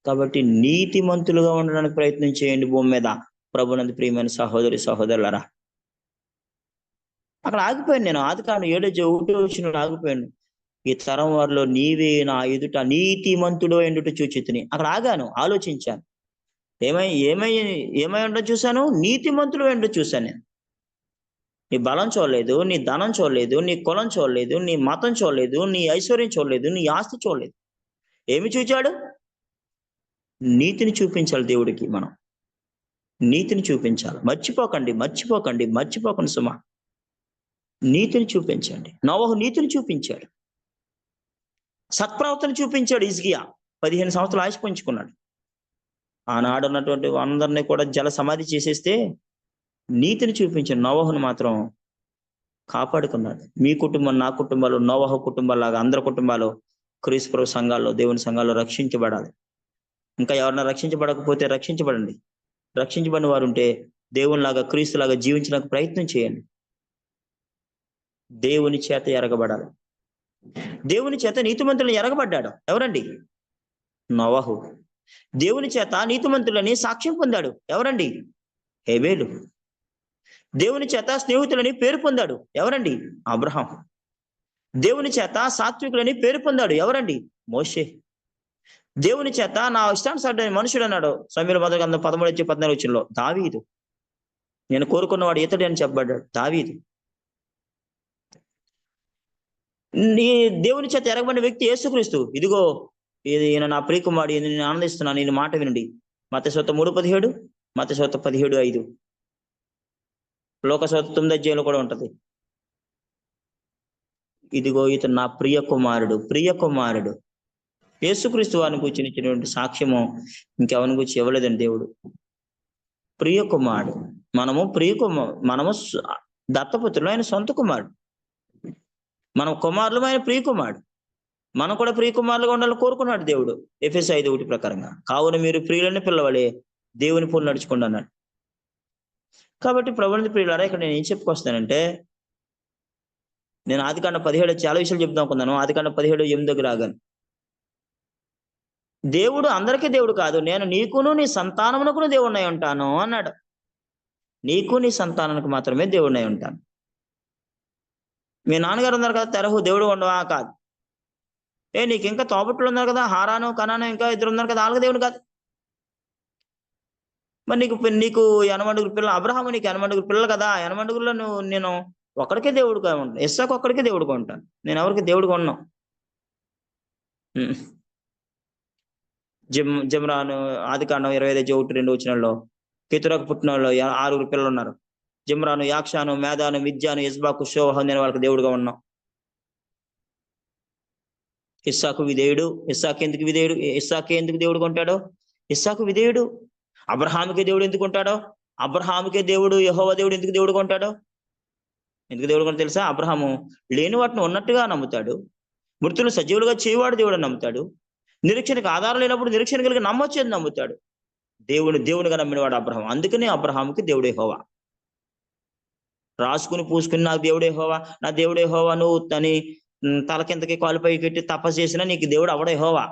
కాబట్టి నీతిమంతులుగా ఉండడానికి ప్రయత్నం చేయండి భూమి మీద. ప్రభునందు ప్రియమైన సహోదరి సహోదరులారా, అక్కడ ఆగిపోయాను నేను. ఆదికాండం 7:1 ఆగిపోయాను. ఈ తరం వారిలో నీవే నా ఎదుట నీతిమంతుడు ఎండుట చూచితిని. అక్కడ ఆగాను, ఆలోచించాను. ఏమై ఉండో చూశాను? నీతిమంతుడు ఎండు చూశాను నేను. నీ బలం చూడలేదు, నీ ధనం చూడలేదు, నీ కులం చూడలేదు, నీ మతం చూడలేదు, నీ ఐశ్వర్యం చూడలేదు, నీ ఆస్తి చూడలేదు. ఏమి చూచాడు? నీతిని చూపించాలి దేవుడికి. మనం నీతిని చూపించాలి. మర్చిపోకండి సుమా. నీతిని చూపించండి. నోవహు నీతిని చూపించాడు. సత్ప్రవర్తన చూపించాడు హిజ్కియా. 15 సంవత్సరాలు ఆయుష్ పంచుకున్నాడు. ఆనాడు ఉన్నటువంటి అందరినీ కూడా జల సమాధి చేసేస్తే నీతిని చూపించాడు. నోవహును మాత్రం కాపాడుకున్నాడు. మీ కుటుంబం, నా కుటుంబాలు, నోవహు కుటుంబాలాగా అందరి కుటుంబాలు క్రీస్తు ప్రభు సంఘాల్లో, దేవుని సంఘాల్లో రక్షించబడాలి. ఇంకా ఎవరైనా రక్షించబడకపోతే రక్షించబడండి. రక్షించబడిన వారు ఉంటే దేవునిలాగా, క్రీస్తులాగా జీవించడానికి ప్రయత్నం చేయండి. దేవుని చేత ఎరగబడాలి. దేవుని చేత నీతిమంతులను ఎరగబడ్డాడు ఎవరండి? నోవహు. దేవుని చేత నీతిమంతులని సాక్ష్యం పొందాడు ఎవరండి? హేబేలు. దేవుని చేత స్నేహితులని పేరు పొందాడు ఎవరండి? అబ్రహాం. దేవుని చేత సాత్వికులని పేరు పొందాడు ఎవరండి? మోషే. దేవుని చేత నా ఇష్టానుసారుడైన మనుషుడు అన్నాడు సమూయేలు మొదటి గ్రంథం 13:14 దావీదు. నేను కోరుకున్నవాడు ఇతడే అని చెప్పబడ్డాడు దావీదు. నీ దేవుని చేత ఎరగబడిన వ్యక్తి యేసుక్రీస్తు. ఇదిగో ఈయన నా ప్రియకుమారుడు, నేను ఆనందిస్తున్నాను, నేను మాట వినండి. మత్తయి 3:17, మత్తయి 17:5, లోక 9 కూడా ఉంటది. ఇదిగో ఇతను నా ప్రియ కుమారుడు. యేసుక్రీస్తు వారిని గురించి ఇచ్చినటువంటి సాక్ష్యము ఇంకెవరిని గురించి ఇవ్వలేదండి దేవుడు. ప్రియ కుమారుడు. మనము దత్తపుత్రులు, ఆయన సొంత కుమారుడు. మనం కుమారులు, ఆయన ప్రియ కుమారుడు. మనం కూడా ప్రియ కుమారులుగా ఉండాలని కోరుకున్నాడు దేవుడు ఎఫెసీ 5:1 ప్రకారంగా. కావున మీరు ప్రియులని పిల్లవాళ్ళే దేవుని పోలు నడుచుకోండి అన్నాడు. కాబట్టి ప్రభువుని ప్రియులారా, ఇక్కడ నేను ఏం చెప్పుకొస్తానంటే, నేను ఆదికాండం 17 చాలా విషయాలు చెప్దాం అనుకున్నాను. ఆదికాండం 17:8 రాగాను. దేవుడు అందరికీ దేవుడు కాదు. నేను నీకును నీ సంతానమునకును దేవుడినై ఉంటాను అన్నాడు. నీకు నీ సంతానానికి మాత్రమే దేవుడినై ఉంటాను. మీ నాన్నగారు ఉన్నారు కదా తెరహు, దేవుడు ఉండవా? కాదు. నీకు ఇంకా తోబుట్టులు ఉన్నారు కదా, హారాను, కనాను, ఇంకా 2 ఉన్నారు కదా, వాళ్ళకి దేవుడు కాదు. మరి నీకు 80 పిల్లలు, అబ్రహాము నీకు 80 పిల్లలు కదా, 80లో నేను ఒక్కడికే దేవుడుగా ఉంటాను. ఇస్సాకు ఒక్కడికే దేవుడుగా ఉంటాను. నేను ఎవరికి దేవుడుగా ఉన్నాను. జమ్రాను ఆదికాండం 25:1-2 కెతురకు పుట్టిన వాళ్ళు 6 పిల్లలు ఉన్నారు. జిమ్రాను, యాక్షాను, మేదాను, మిద్యాను, ఇస్బాకు, షోహం, నేను వాళ్ళకి దేవుడుగా ఉన్నాం. ఇస్సాకు విధేయుడు. ఇస్సాకు ఎందుకు దేవుడుగా ఉంటాడో? ఇస్సాకు విధేయుడు. అబ్రహాముకే దేవుడు ఎందుకు ఉంటాడో? అబ్రహాముకే దేవుడు, యెహోవా దేవుడు ఎందుకు దేవుడుగా ఉంటాడో? ఎందుకు దేవుడుగా తెలుసా? అబ్రహాము లేని వాటిని ఉన్నట్టుగా నమ్ముతాడు. మృతులు సజీవులుగా చేయవాడు దేవుడు నమ్ముతాడు. నిరీక్షణకు ఆధారం లేనప్పుడు నిరీక్షణ కలిగి నమ్మొచ్చు అని నమ్ముతాడు. దేవునిగా నమ్మినవాడు అబ్రహాం. అందుకనే అబ్రహాముకి దేవుడే యెహోవా. రాసుకుని పూసుకుని నాకు దేవుడే యెహోవా, నా దేవుడే యెహోవా నువ్వు అని తల కిందకి కాలుపై కట్టి తపస్సు చేసినా నీకు దేవుడు అవడే యెహోవా.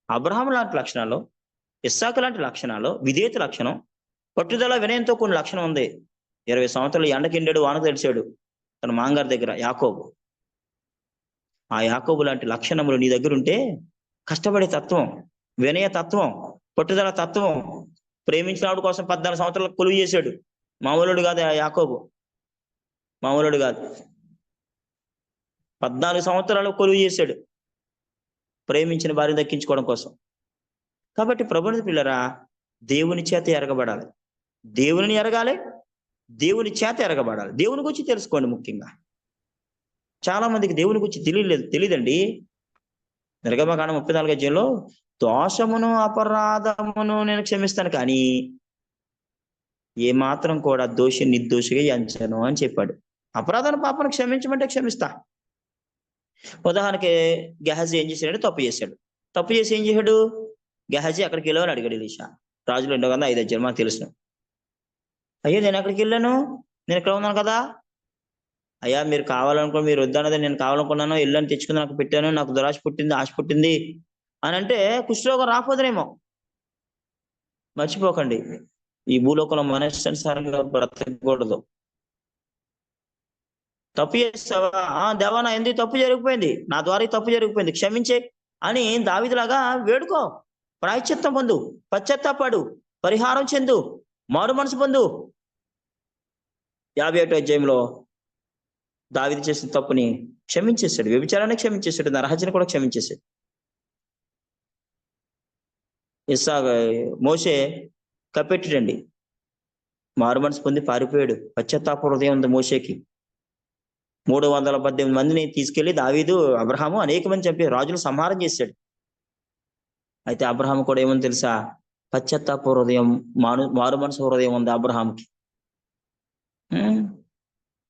అబ్రహాం లాంటి లక్షణాలు, ఇస్సాకు లాంటి లక్షణాలు, విధేయత లక్షణం, పట్టుదల, వినయంతో కొన్ని లక్షణం ఉంది. 20 సంవత్సరాలు ఎండకిండాడు, వానకు తడిచాడు తన మాంగారి దగ్గర యాకోబు. ఆ యాకోబు లాంటి లక్షణములు నీ దగ్గర ఉంటే, కష్టపడే తత్వం, వినయ తత్వం, పట్టుదల తత్వం, ప్రేమించినవాడి కోసం 14 సంవత్సరాలు కొలువు చేశాడు. మామూలుడు కాదు ఆ యాకోబు, మామూలుడు కాదు. 14 సంవత్సరాలు కొలువు చేశాడు ప్రేమించిన భార్య దక్కించుకోవడం కోసం. కాబట్టి ప్రభుని పిల్లరా, దేవుని చేత ఎరగబడాలి. దేవుని ఎరగాలి, దేవుని చేత ఎరగబడాలి. దేవుని గురించి తెలుసుకోండి. ముఖ్యంగా చాలా మందికి దేవుని గురించి తెలియదండి. నిర్గమకాండం 34 అధ్యాయంలో దోషమును అపరాధమును నేను క్షమిస్తాను, కానీ ఏ మాత్రం కూడా దోషి నిర్దోషిగా ఎంచను అని చెప్పాడు. అపరాధాన్ని పాపను క్షమించమంటే క్షమిస్తా. ఉదాహరణకి గెహజీ ఏం చేశాడు? తప్పు చేశాడు. తప్పు చేసి ఏం చేశాడు? గెహజీ అక్కడికి వెళ్ళావు అని అడిగాడు ఎలీషా. రాజులు 2 కదా 5 అధ్యాయం మాకు తెలుసు. అయ్యో నేను ఎక్కడికి వెళ్ళాను? నేను ఇక్కడ ఉన్నాను కదా. అయ్యా మీరు కావాలనుకో, మీరు వద్దన్నది నేను కావాలనుకున్నాను, ఇల్లని తెచ్చుకుని నాకు పెట్టాను, నాకు దురాశ పుట్టింది, ఆశ పుట్టింది అని అంటే కుష్ఠరోగం రాకపోదునేమో. మర్చిపోకండి, ఈ భూలోకంలో మనస్సానుసారంగా బ్రతకూడదు. తప్పు చేస్తావా? దేవా నా ఎందుకు తప్పు జరిగిపోయింది, నా ద్వారా తప్పు జరిగిపోయింది, క్షమించే అని దావీదులాగా వేడుకో. ప్రాయశ్చిత్తం పొందు, పశ్చాత్తాపడు, పరిహారం చెందు, మారు మనసు పొందు. 51వ అధ్యాయంలో దావీదు చేసిన తప్పుని క్షమించేశాడు. వ్యభిచారాన్ని క్షమించేశాడు, నరహత్యను కూడా క్షమించేశాడు. మోషే కప్పెట్టాడండి, మారు మనసు పొంది పారిపోయాడు. పశ్చాత్తాప హృదయం ఉంది మోషేకి. 318 మందిని తీసుకెళ్లి దావీదు, అబ్రహాము అనేక మంది చంపి రాజులు సంహారం చేశాడు. అయితే అబ్రహాము కూడా ఏమని తెలుసా? పశ్చాత్తాప హృదయం, మారు మనసు హృదయం ఉంది అబ్రహాంకి.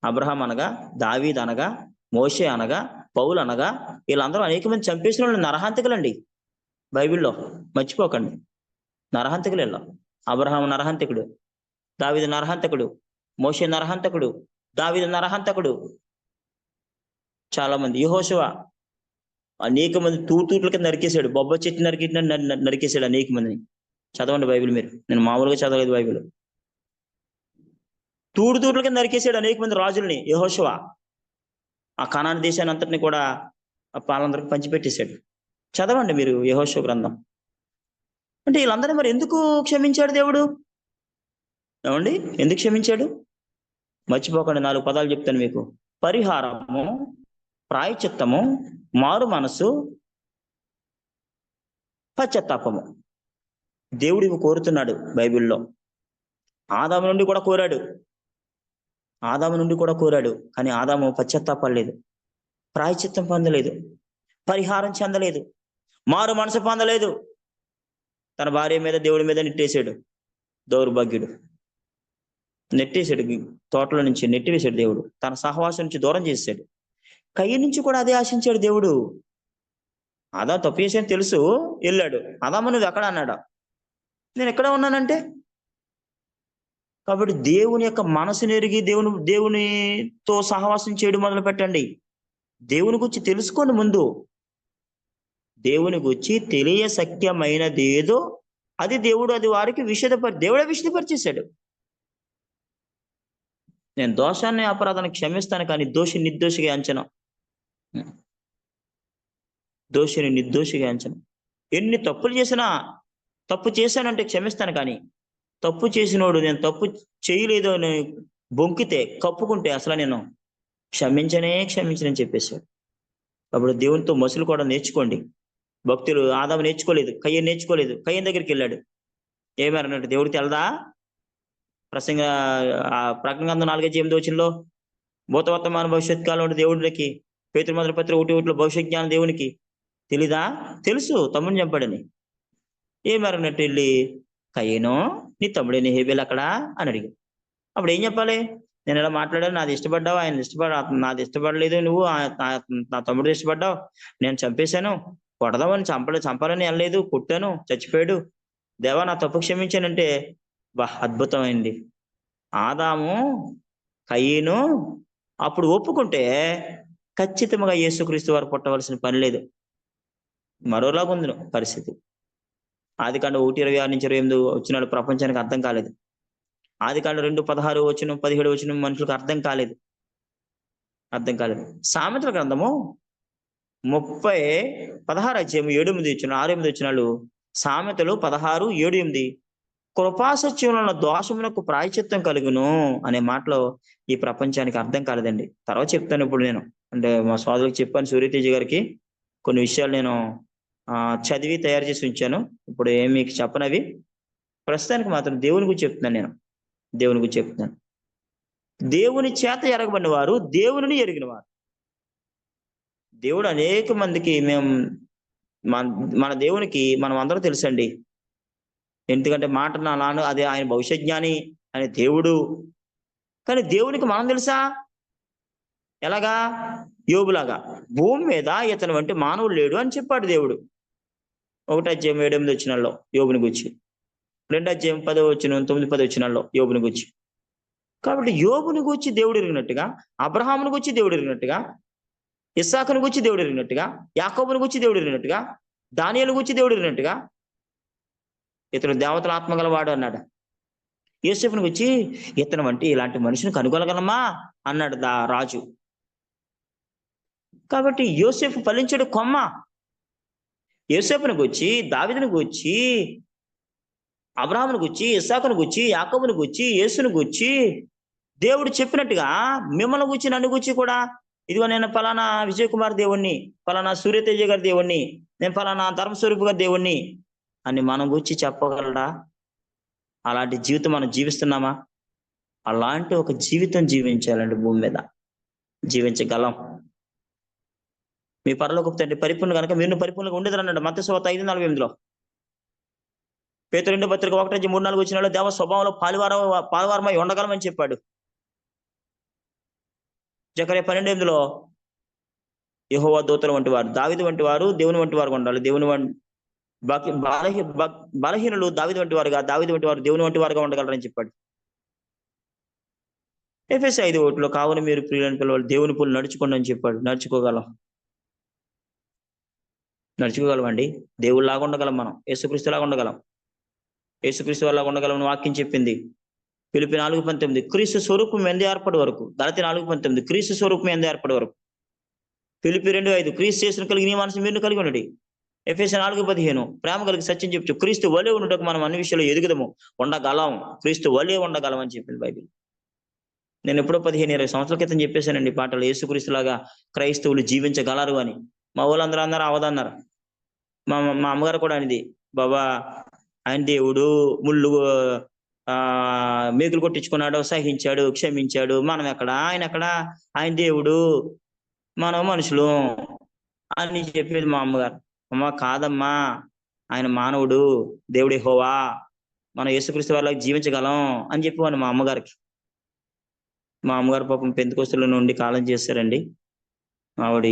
అబ్రహాం అనగా, దావీద్ అనగా, మోషే అనగా, పౌలు అనగా వీళ్ళందరూ అనేక మంది చంపేసిన వాళ్ళు నరహంతకులండి. బైబిల్లో మర్చిపోకండి, నరహంతకులు వీళ్ళు. అబ్రహాం నరహంతకుడు, దావీదు నరహంతకుడు, మోషే నరహంతకుడు, దావీదు నరహంతకుడు. చాలా మంది. యెహోషువ అనేక మంది తూట్ల కింద నరికేశాడు. బొబ్బ చెట్టు నరికేశాడు అనేక మందిని. చదవండి బైబిల్ మీరు, నేను మామూలుగా చదవలేదు బైబిల్. తూట్ల కింద నరికేశాడు అనేక మంది రాజుల్ని యెహోషువ. ఆ కనాను దేశాన్ని అంతటిని కూడా పాలందరికి పంచిపెట్టేశాడు. చదవండి మీరు యెహోషువ గ్రంథం. అంటే వీళ్ళందరినీ మరి ఎందుకు క్షమించాడు దేవుడు? ఏమండి, ఎందుకు క్షమించాడు? మర్చిపోకండి, 4 పదాలు చెప్తాను మీకు: పరిహారము, ప్రాయశ్చిత్తము, మారు మనసు, పశ్చాత్తాపము. దేవుడు ఇవి కోరుతున్నాడు బైబిల్లో. ఆదాము నుండి కూడా కోరాడు, కానీ ఆదాము పశ్చాత్తాపడలేదు, ప్రాయశ్చిత్తం పొందలేదు, పరిహారం చెందలేదు, మారు మనసు పొందలేదు. తన భార్య మీద, దేవుడి మీద నెట్టేశాడు. దౌర్భాగ్యుడు నెట్టేశాడు, తోటలో నుంచి నెట్టివేశాడు దేవుడు. తన సహవాసం నుంచి దూరం చేశాడు. కయ్యి నుంచి కూడా అదే ఆశించాడు దేవుడు. ఆదాము తప్పు చేశాను తెలుసు, వెళ్ళాడు. ఆదాము నువ్వు ఎక్కడ అన్నాడా? నేను ఎక్కడ ఉన్నానంటే. కాబట్టి దేవుని యొక్క మనసుని ఎరిగి దేవునితో సహవాసం చేయడం మొదలు పెట్టండి. దేవుని గురించి తెలుసుకోండి. ముందు దేవుని గురించి తెలియ శక్యమైనది ఏదో అది అది వారికి దేవుడే విషదపరిచేశాడు. నేను దోషాన్ని, అపరాధాన్ని క్షమిస్తాను, కానీ దోషి నిర్దోషిగా ఎంచను. దోషిని నిర్దోషిగా ఎంచను. ఎన్ని తప్పులు చేసినా, తప్పు చేశానంటే క్షమిస్తాను, కానీ తప్పు చేసినోడు నేను తప్పు చేయలేదు అని బొంకితే, కప్పుకుంటే అసలు నేను క్షమించనని చెప్పేశాడు. అప్పుడు దేవునితో మసులు కూడా నేర్చుకోండి. భక్తులు ఆదాము నేర్చుకోలేదు, కయ్యను నేర్చుకోలేదు. కయ్యను దగ్గరికి వెళ్ళాడు. ఏమన్నాడు? దేవుడికి తెలదా? ప్రకటన గ్రంథం 4:8 వచనంలో భూతవర్తమాన భవిష్యత్ కాలం దేవుడికి, పేతురు మొదటి పత్రిక 1:1 భవిష్యత్ జ్ఞానం దేవునికి తెలీదా? తెలుసు, తమ్ముడిని చంపాడని. ఏమన్నట్టు వెళ్ళి, కయ్యను నీ తమ్ముడేని హేబేల్ అక్కడ అని అడిగి, అప్పుడు ఏం చెప్పాలి? నేను ఇలా మాట్లాడాను, నాది ఇష్టపడ్డావు, నాది ఇష్టపడలేదు, నువ్వు నా తమ్ముడు ఇష్టపడ్డావు, నేను చంపేశాను, కొడదామని చంపాలని వెళ్ళలేదు, కొట్టాను, చచ్చిపోయాడు, దేవా నా తప్పు క్షమించానంటే అద్భుతమైంది. ఆదాము, కయ్యను అప్పుడు ఒప్పుకుంటే ఖచ్చితంగా యేసుక్రీస్తు వారు పుట్టవలసిన పని లేదు. మరోలాగా ఉంది పరిస్థితి. ఆదికాండం 1:26-28 వచనాలు ప్రపంచానికి అర్థం కాలేదు. ఆదికాండం 2:16 వచనం 17 వచనం మనుషులకు అర్థం కాలేదు. సామెతల గ్రంథము 16 అధ్యాయం 6-8 వచనాలు. సామెతలు 16:7-8 కృపాసత్యంలో దోషమునకు ప్రాయశ్చిత్తం కలుగును అనే మాటలో ఈ ప్రపంచానికి అర్థం కాలేదండి. తర్వాత చెప్తాను. ఇప్పుడు నేను అంటే మా సోదరులకు చెప్పాను, సూర్యతేజ గారికి కొన్ని విషయాలు నేను చదివి తయారు చేసి ఉంచాను. ఇప్పుడు ఏం మీకు చెప్పనవి. ప్రస్తుతానికి మాత్రం దేవుని గురించి చెప్తున్నాను. నేను దేవుని గురించి చెప్తున్నాను. దేవుని చేత ఎరగబడిన వారు దేవుని ఎరిగిన వారు. దేవుడు అనేక మందికి మన దేవునికి మనం అందరూ తెలుసండి. ఎందుకంటే మాట నాను అదే ఆయన భవిష్యత్ జ్ఞాని అనే దేవుడు. కానీ దేవునికి మనం తెలుసా? ఎలాగా? యోబులాగా భూమి మీద ఇతని వంటి మానవుడు లేడు అని చెప్పాడు దేవుడు. 1:7-8 యోబుని గురించి, 2:10 9-10 యోబుని గురించి. కాబట్టి యోబుని గురించి దేవుడు ఎరిగినట్టుగా, అబ్రహాముని గురించి దేవుడు ఎరిగినట్టుగా, ఇస్సాకుని గురించి దేవుడు ఎరిగినట్టుగా, యాకోబుని గురించి దేవుడు ఎరిగినట్టుగా, దానియేలు గురించి దేవుడు ఎరిగినట్టుగా, ఇతను దేవతల ఆత్మగలవాడు అన్నాడు. యోసేపుని గురించి ఇతను వంటి ఇలాంటి మనిషిని కనుగొనగలమా అన్నాడు రాజు. కాబట్టి యోసేపు ఫలించడు కొమ్మ. యోసేపుని గురించి, దావీదుని గురించి, అబ్రహాముని గురించి, ఇస్సాకుని గురించి, యాకోబుని గురించి, యేసుని గురించి దేవుడు చెప్పినట్టుగా మిమ్మల్ని గురించి, నన్ను గురించి కూడా, ఇదిగో నేను ఫలానా విజయ్ కుమార్ దేవుణ్ణి, ఫలానా సూర్యతేజ గారి దేవుణ్ణి, నేను ఫలానా ధర్మస్వరూపు గారి దేవుణ్ణి అని మనం గురించి చెప్పగలడా? అలాంటి జీవితం మనం జీవిస్తున్నామా? అలాంటి ఒక జీవితం జీవించాలండి. భూమి మీద జీవించగలం. మీ పరలోకపు తండ్రి పరిపూర్ణ కనుక మీరు పరిపూర్ణంగా ఉండేది అన్నాడు మత్తయి 5:48. పేతురు 2 పత్రిక 1:3-4 దేవ స్వభావంలో పాలువారమై ఉండగలమని చెప్పాడు. జకర్యా 12:8 యెహోవా దూతల వంటి వారు, దావీదు వంటి వారు దేవుని వంటి వారు ఉండాలి. బలహీనులు దావీదు వంటి వారుగా, దావీదు వంటి వారు దేవుని వంటి వారుగా ఉండగలరని చెప్పాడు. ఎఫెసీ 5:1 కావున మీరు ప్రియులైన పిల్లలు దేవుని పూలు నడుచుకోండి అని చెప్పాడు. నడుచుకోగలమండి. దేవుళ్ళలాగా ఉండగలం. మనం యేసుక్రీస్తులాగా ఉండగలం. యేసుక్రీస్తు లాగా ఉండగలం వాక్యం చెప్పింది. ఫిలిప్పీ 4:19 క్రీస్తు స్వరూపం ఎందు ఏర్పడే వరకు. గలతీ 4:19 క్రీస్తు స్వరూపం ఎందు ఏర్పడే వరకు. ఫిలిప్పీ 2:5 క్రీస్తు యేసును కలిగి నీ మనసు మీరు కలిగి ఉండండి. ఎఫెసీ 4:15 ప్రేమ కలిగి సత్యం చెప్తూ క్రీస్తు వలే ఉండటకు మనం అన్ని విషయాలు ఎదుగుదము, ఉండగలం. క్రీస్తు వలే ఉండగలం అని చెప్పింది బైబిల్. నేను ఎప్పుడో 15-20 సంవత్సరాల క్రితం చెప్పేశానండి పాటలు, యేసుక్రీస్తులాగా క్రైస్తవులు జీవించగలరు అని. మా వాళ్ళందరూ అన్నారు అవదన్నారు. మా అమ్మగారు కూడా అనేది, బాబా ఆయన దేవుడు ముళ్ళు మేకులు కొట్టించుకున్నాడు, సహించాడు, క్షమించాడు. మనం ఎక్కడ? ఆయన ఎక్కడ? ఆయన దేవుడు, మనం మనుషులు అని చెప్పేది మా అమ్మగారు. అమ్మ కాదమ్మా, ఆయన మానవుడు, దేవుడు యెహోవా, మనం యేసుక్రీస్తు వాళ్ళకి జీవించగలం అని చెప్పేవాడు మా అమ్మగారికి. మా అమ్మగారు పాపం పెంతెకొస్తేలో నుండి కాలం చేశారండి. ఆవిడ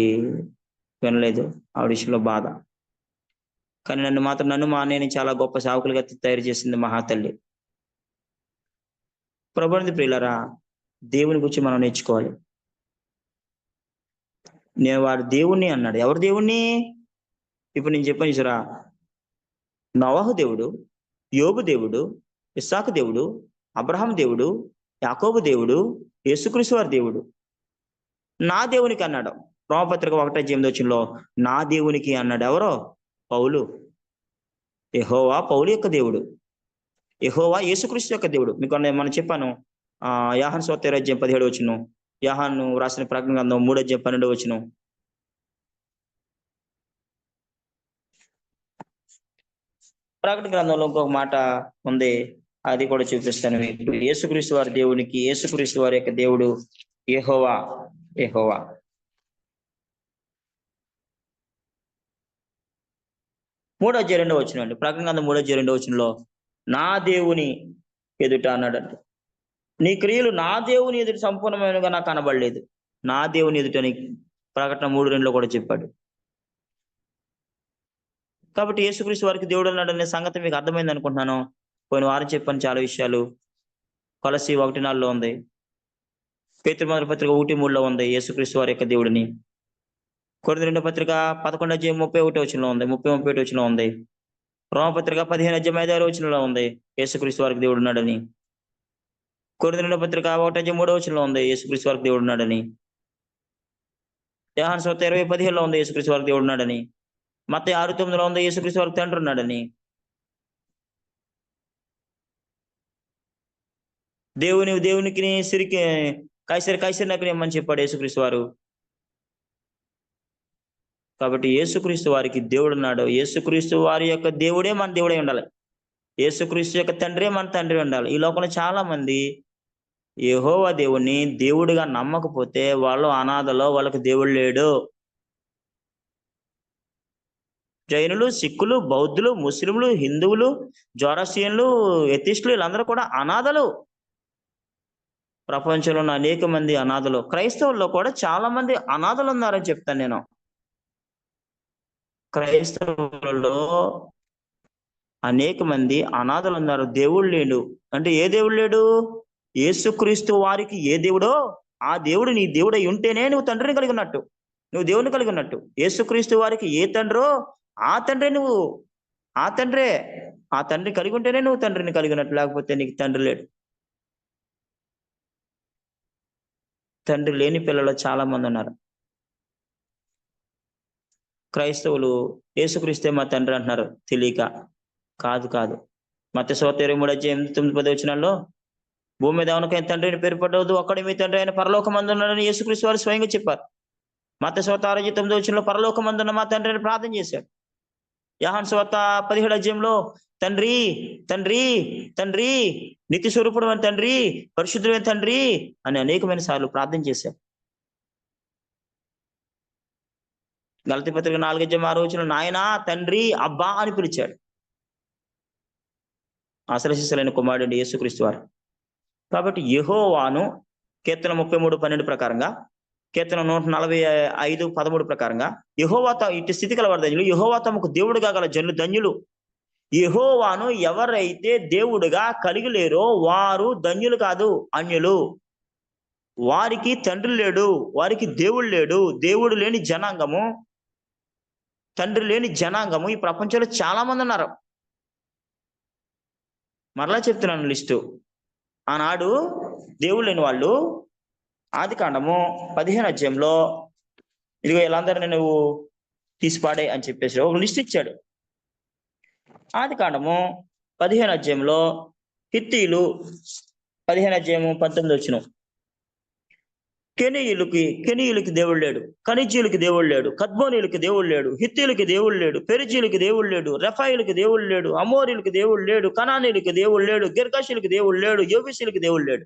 వినలేదు, ఆవిడ విషయంలో బాధ. కానీ నన్ను మా అన్నయ్యని చాలా గొప్ప సేవకులుగా తయారు చేసింది మహాతల్లి. ప్రభువుని ప్రియులారా, దేవుని గురించి మనం నేర్చుకోవాలి. నేను వాడు దేవుణ్ణి అన్నాడు. ఎవరు దేవుణ్ణి? ఇప్పుడు నేను చెప్పాను చూసారా, నోవహు దేవుడు, యోబు దేవుడు, ఇస్సాకు దేవుడు, అబ్రహాం దేవుడు, యాకోబు దేవుడు, యేసుక్రీస్తు వారి దేవుడు. నా దేవునికి అన్నాడు రోమపత్రిక 1:8 నా దేవునికి అన్నాడు. ఎవరో? పౌలు. యెహోవా పౌలు యొక్క దేవుడు, యెహోవా యేసుక్రీస్తు యొక్క దేవుడు. మీకు మనం చెప్పాను, యోహాను సువార్త 17 యోహాను రాసిన ప్రకటన గ్రంథం 3:12. ప్రకటన గ్రంథంలో ఇంకొక మాట ఉంది, అది కూడా చూపిస్తాను మీకు. యేసుక్రీస్తు వారి దేవునికి, యేసుక్రీస్తు వారి యొక్క దేవుడు యెహోవా. 3:2 అండి. ప్రకటన గ్రంథం 3:2 నా దేవుని ఎదుట అన్నాడంట. నీ క్రియలు నా దేవుని ఎదుట సంపూర్ణమైనగా నాకు కనబడలేదు. నా దేవుని ఎదుట అని ప్రకటన 3:2 కూడా చెప్పాడు. కాబట్టి యేసుక్రీస్తు వారికి దేవుడు అన్నాడనే సంగతి మీకు అర్థమైంది అనుకుంటున్నాను. పోయిన వారం చెప్పాను చాలా విషయాలు. కొలస్సీ 1:4 ఉంది, పేతురు మొదటి పత్రిక 1:3 ఉంది యేసుక్రీస్తు వారి యొక్క దేవుడిని. కొరింథీ 2 పత్రిక 11:31 ఉంది, 30-31 ఉంది. రోమపత్రిక 15:5 ఉంది యేసుక్రీస్తు వారికి దేవుడు ఉన్నాడని. కొరింథీ 2 పత్రిక 1:3 ఉంది యేసుక్రీస్తు వారికి దేవుడు ఉన్నాడని. యోహాను సువార్త 20:15 ఉంది యేసుక్రీస్తు వారికి దేవుడు ఉన్నాడని. మత్తయి 6:9 ఉంది యేసుక్రీస్తు వారికి తండ్రి ఉన్నాడని. దేవునికి సిరికి కైసరి నాకు ఇమ్మని చెప్పాడు యేసుక్రీస్తు వారు. కాబట్టి యేసుక్రీస్తు వారికి దేవుడు ఉన్నాడు. యేసుక్రీస్తు వారి యొక్క దేవుడే మన దేవుడై ఉండాలి. యేసుక్రీస్తు యొక్క తండ్రి మన తండ్రి ఉండాలి. ఈ లోకంలో చాలా మంది యెహోవా దేవుణ్ణి దేవుడిగా నమ్మకపోతే వాళ్ళు అనాథలో, వాళ్ళకి దేవుడు లేడు. జైనులు, సిక్కులు, బౌద్ధులు, ముస్లింలు, హిందువులు, జోరాస్ట్రియన్లు, ఎథిస్టులు వీళ్ళందరూ కూడా అనాథలు. ప్రపంచంలో ఉన్న అనేక మంది అనాథలు. క్రైస్తవుల్లో కూడా చాలా మంది అనాథలు ఉన్నారని చెప్తాను నేను. క్రైస్తవులలో అనేక మంది అనాథలు ఉన్నారు. దేవుడు లేడు అంటే ఏ దేవుడు లేడు? యేసుక్రీస్తు వారికి ఏ దేవుడో ఆ దేవుడు నీ దేవుడై ఉంటేనే నువ్వు తండ్రిని కలిగి ఉన్నట్టు, నువ్వు దేవుని కలిగి ఉన్నట్టు. యేసుక్రీస్తు వారికి ఏ తండ్రో ఆ తండ్రే నువ్వు, ఆ తండ్రి కలిగి ఉంటేనే నువ్వు తండ్రిని కలిగినట్టు, లేకపోతే నీకు తండ్రి లేడు. తండ్రి లేని పిల్లలు చాలా మంది ఉన్నారు. క్రైస్తవులు యేసుక్రీస్తే మా తండ్రి అంటున్నారు తెలియక. కాదు. మత్తయి 23:9-10 భూమి మీద ఎవరికైనా తండ్రిని పేరు పడవద్దు, ఒక్కడే మీ తండ్రి అయిన పరలోకమందున్నాడని యేసుక్రీస్తు వారు స్వయంగా చెప్పారు. మత్తయి 6:9 పరలోకమందున్న మా తండ్రిని ప్రార్థన చేశాడు. యోహాను 17 తండ్రి తండ్రి తండ్రి నిత్య స్వరూపుడు అని తండ్రి, పరిశుద్ధుడైన తండ్రి అని అనేకమైన సార్లు ప్రార్థన చేశారు. గలతీ పత్రిక 4:6 నాయనా తండ్రి అబ్బా అని పిలిచాడు. అసలు శిశులైన కుమారుడు యేసుక్రీస్తు వారు. కాబట్టి యెహోవాను కీర్తన 33:12 ప్రకారంగా, కీర్తన 145:13 ప్రకారంగా యెహోవా ఇటు స్థితి కలవారు ధన్యులు, యెహోవా తమకు దేవుడుగా గల జనులు ధన్యులు. యెహోవాను ఎవరైతే దేవుడుగా కలిగి లేరో వారు ధన్యులు కాదు, అన్యులు. వారికి తండ్రి లేడు, వారికి దేవుడు లేడు. దేవుడు లేని జనాంగము, తండ్రి లేని జనాంగము ఈ ప్రపంచంలో చాలా మంది ఉన్నారు. మరలా చెప్తున్నాను లిస్టు. ఆనాడు దేవుడు లేని వాళ్ళు ఆదికాండము 15 ఇదిగో వీళ్ళందరినీ నువ్వు తీసిపాడే అని చెప్పేసి ఒక లిస్ట్ ఇచ్చాడు. ఆదికాండము 15 హిత్తీలు 15:19 కెనీయులకి దేవుడు లేడు, కనిజీయులకి దేవుడు లేడు, కద్మోనీయులకి దేవుడు లేడు, హిత్తీలకి దేవుడు లేడు, పెరిజీలకి దేవుడు లేడు, రెఫాయిలకి దేవుడు లేడు, అమోరీలకి దేవుడు లేడు, కనానీలకి దేవుడు లేడు, గిర్గాషులకి దేవుడు లేడు, యోబీసీలకి దేవుడు లేడు.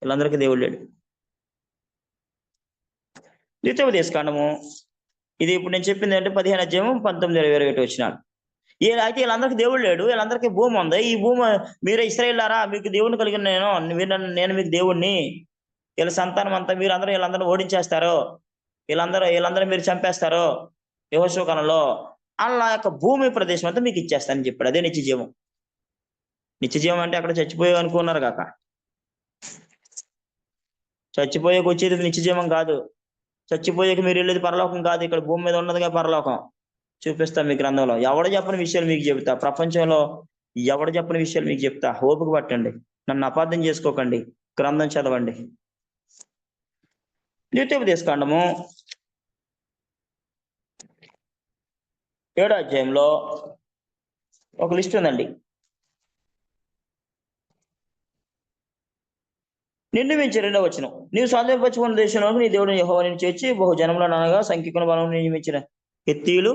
వీళ్ళందరికీ దేవుడు లేడు. ద్వితీయోపదేశకాండము ఇది ఇప్పుడు నేను చెప్పింది అంటే 15:19-21 అయితే వీళ్ళందరికీ దేవుడు లేడు, వీళ్ళందరికీ భూమి ఉంది. ఈ భూమి మీరే ఇశ్రాయేలులారా మీకు దేవుని కలిగిన నేను మీకు దేవుణ్ణి, వీళ్ళ సంతానం అంతా వీళ్ళందరూ ఓడించేస్తారు, వీళ్ళందరూ మీరు చంపేస్తారు యెహోషువ కాలంలో, అలా యొక్క భూమి ప్రదేశం అంతా మీకు ఇచ్చేస్తానని చెప్పాడు. అదే నిత్యజీవం. నిత్యజీవం అంటే అక్కడ చచ్చిపోయే అనుకున్నారు కాక, చచ్చిపోయేకి వచ్చేది నిత్యజీవం కాదు. చచ్చిపోయేకి మీరు వెళ్ళేది పరలోకం కాదు. ఇక్కడ భూమి మీద ఉన్నదిగా పరలోకం. చూపిస్తా మీ గ్రంథంలో. ఎవడ చెప్పని విషయాలు మీకు చెబుతా, ప్రపంచంలో ఎవడ చెప్పని విషయాలు మీకు చెప్తా. ఓపిక పట్టండి, నన్ను అపార్థం చేసుకోకండి, గ్రంథం చదవండి. ద్వితీయోపదేశకాండము 7 ఒక లిస్ట్ ఉందండి. నిన్ను మించి 2 నీవు స్వాధీనపరచుకున్న దేశంలో నీ దేవుడు యెహోవా నిన్ను చేర్చి బహుజనములను అనగా సంఖ్యకుల బలం నియమించిన హిత్తీయులు,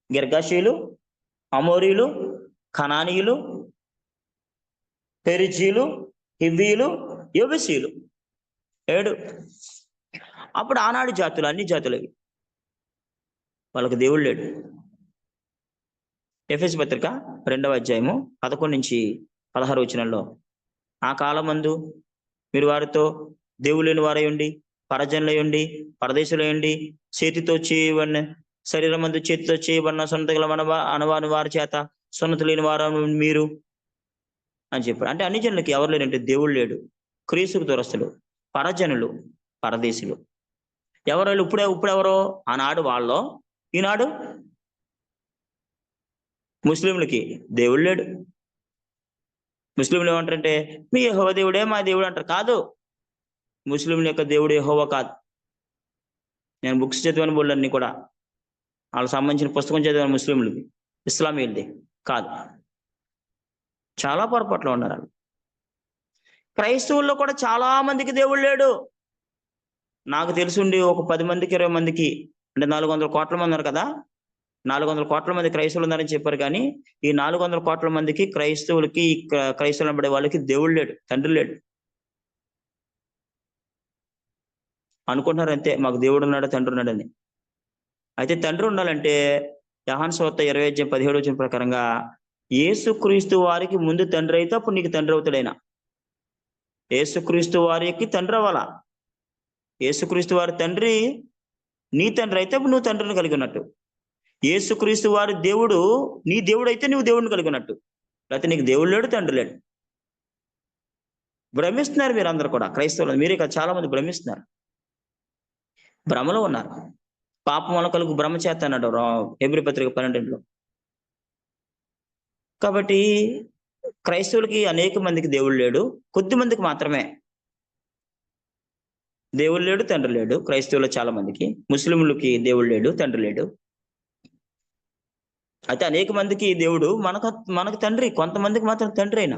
గిర్గాషీయులు, అమోరీలు, కనానీయులు, పెరిజీలు, హివ్వీలు, యెబూసీయులు 7. అప్పుడు ఆనాడు జాతులు, అన్ని జాతులవి, వాళ్ళకి దేవుడు లేడు. ఎఫెసు పత్రిక 2:11-16 ఆ కాలమందు మీరు వారితో దేవుడు లేని వారై ఉండి, పరజనులై ఉండి, పరదేశులై చేతితో చేయబడిన శరీరమందు చేతితో చేయబడిన సున్నతి గల అనవాని వారి చేత సున్నతి లేని వారు మీరు అని చెప్పాడు. అంటే అన్ని జనులకి ఎవరు లేరంటే దేవుడు లేడు. క్రీస్తుకు దూరస్తులు, పరజనులు, పరదేశులు. ఎవరు ఇప్పుడెవరో ఆనాడు వాళ్ళో, ఈనాడు ముస్లింలకి దేవుడు లేడు. ముస్లింలు ఏమంటారంటే మీ యెహోవా దేవుడే మా దేవుడు అంటారు. కాదు, ముస్లింల యొక్క దేవుడు యెహోవా కాదు. నేను బుక్స్ చదివాను బోళ్ళన్నీ కూడా, వాళ్ళకి సంబంధించిన పుస్తకం చదివాను ముస్లింలది, ఇస్లామీలది కాదు. చాలా పొరపాట్లు ఉన్నారు వాళ్ళు. క్రైస్తవుల్లో కూడా చాలా మందికి దేవుడు లేడు. నాకు తెలుసుండి ఒక 10 మందికి 20 మందికి, అంటే 400 కోట్ల మంది ఉన్నారు కదా, 400 కోట్ల మంది క్రైస్తవులు ఉన్నారని చెప్పారు, కానీ ఈ 400 కోట్ల మందికి క్రైస్తవులకి క్రైస్తవులు అనబడే వాళ్ళకి దేవుడు లేడు, తండ్రి లేడు. అనుకుంటున్నారు అంతే, మాకు దేవుడు ఉన్నాడు, తండ్రి ఉన్నాడని. అయితే తండ్రి ఉండాలంటే యోహాను సువార్త 20:17 ప్రకారంగా యేసుక్రీస్తు వారికి ముందు తండ్రి అయితే అప్పుడు నీకు తండ్రి అవుతాడైనా. యేసుక్రీస్తు వారికి తండ్రి అవ్వాలా. యేసుక్రీస్తు వారి తండ్రి నీ తండ్రి అయితే అప్పుడు నువ్వు తండ్రిని కలిగి ఉన్నట్టు. యేసుక్రీస్తు వారి దేవుడు నీ దేవుడు అయితే నువ్వు దేవుడిని కలిగి ఉన్నట్టు. లేకపోతే నీకు దేవుడు లేడు, తండ్రి లేడు. భ్రమిస్తున్నారు మీరు అందరు కూడా, క్రైస్తవులు మీరే కాదు, చాలా మంది భ్రమిస్తున్నారు, భ్రమలో ఉన్నారు. పాపం వల్ల కలుగు భ్రమ చేత అన్నాడు హెబ్రీ పత్రిక 12లో. కాబట్టి క్రైస్తవులకి అనేక మందికి దేవుడు లేడు, కొద్ది మందికి మాత్రమే దేవుడు లేడు, తండ్రి లేడు. క్రైస్తవులు చాలా మందికి, ముస్లింలకి దేవుడు లేడు, తండ్రి లేడు. అయితే అనేక మందికి దేవుడు మనకు తండ్రి, కొంతమందికి మాత్రం తండ్రి అయినా.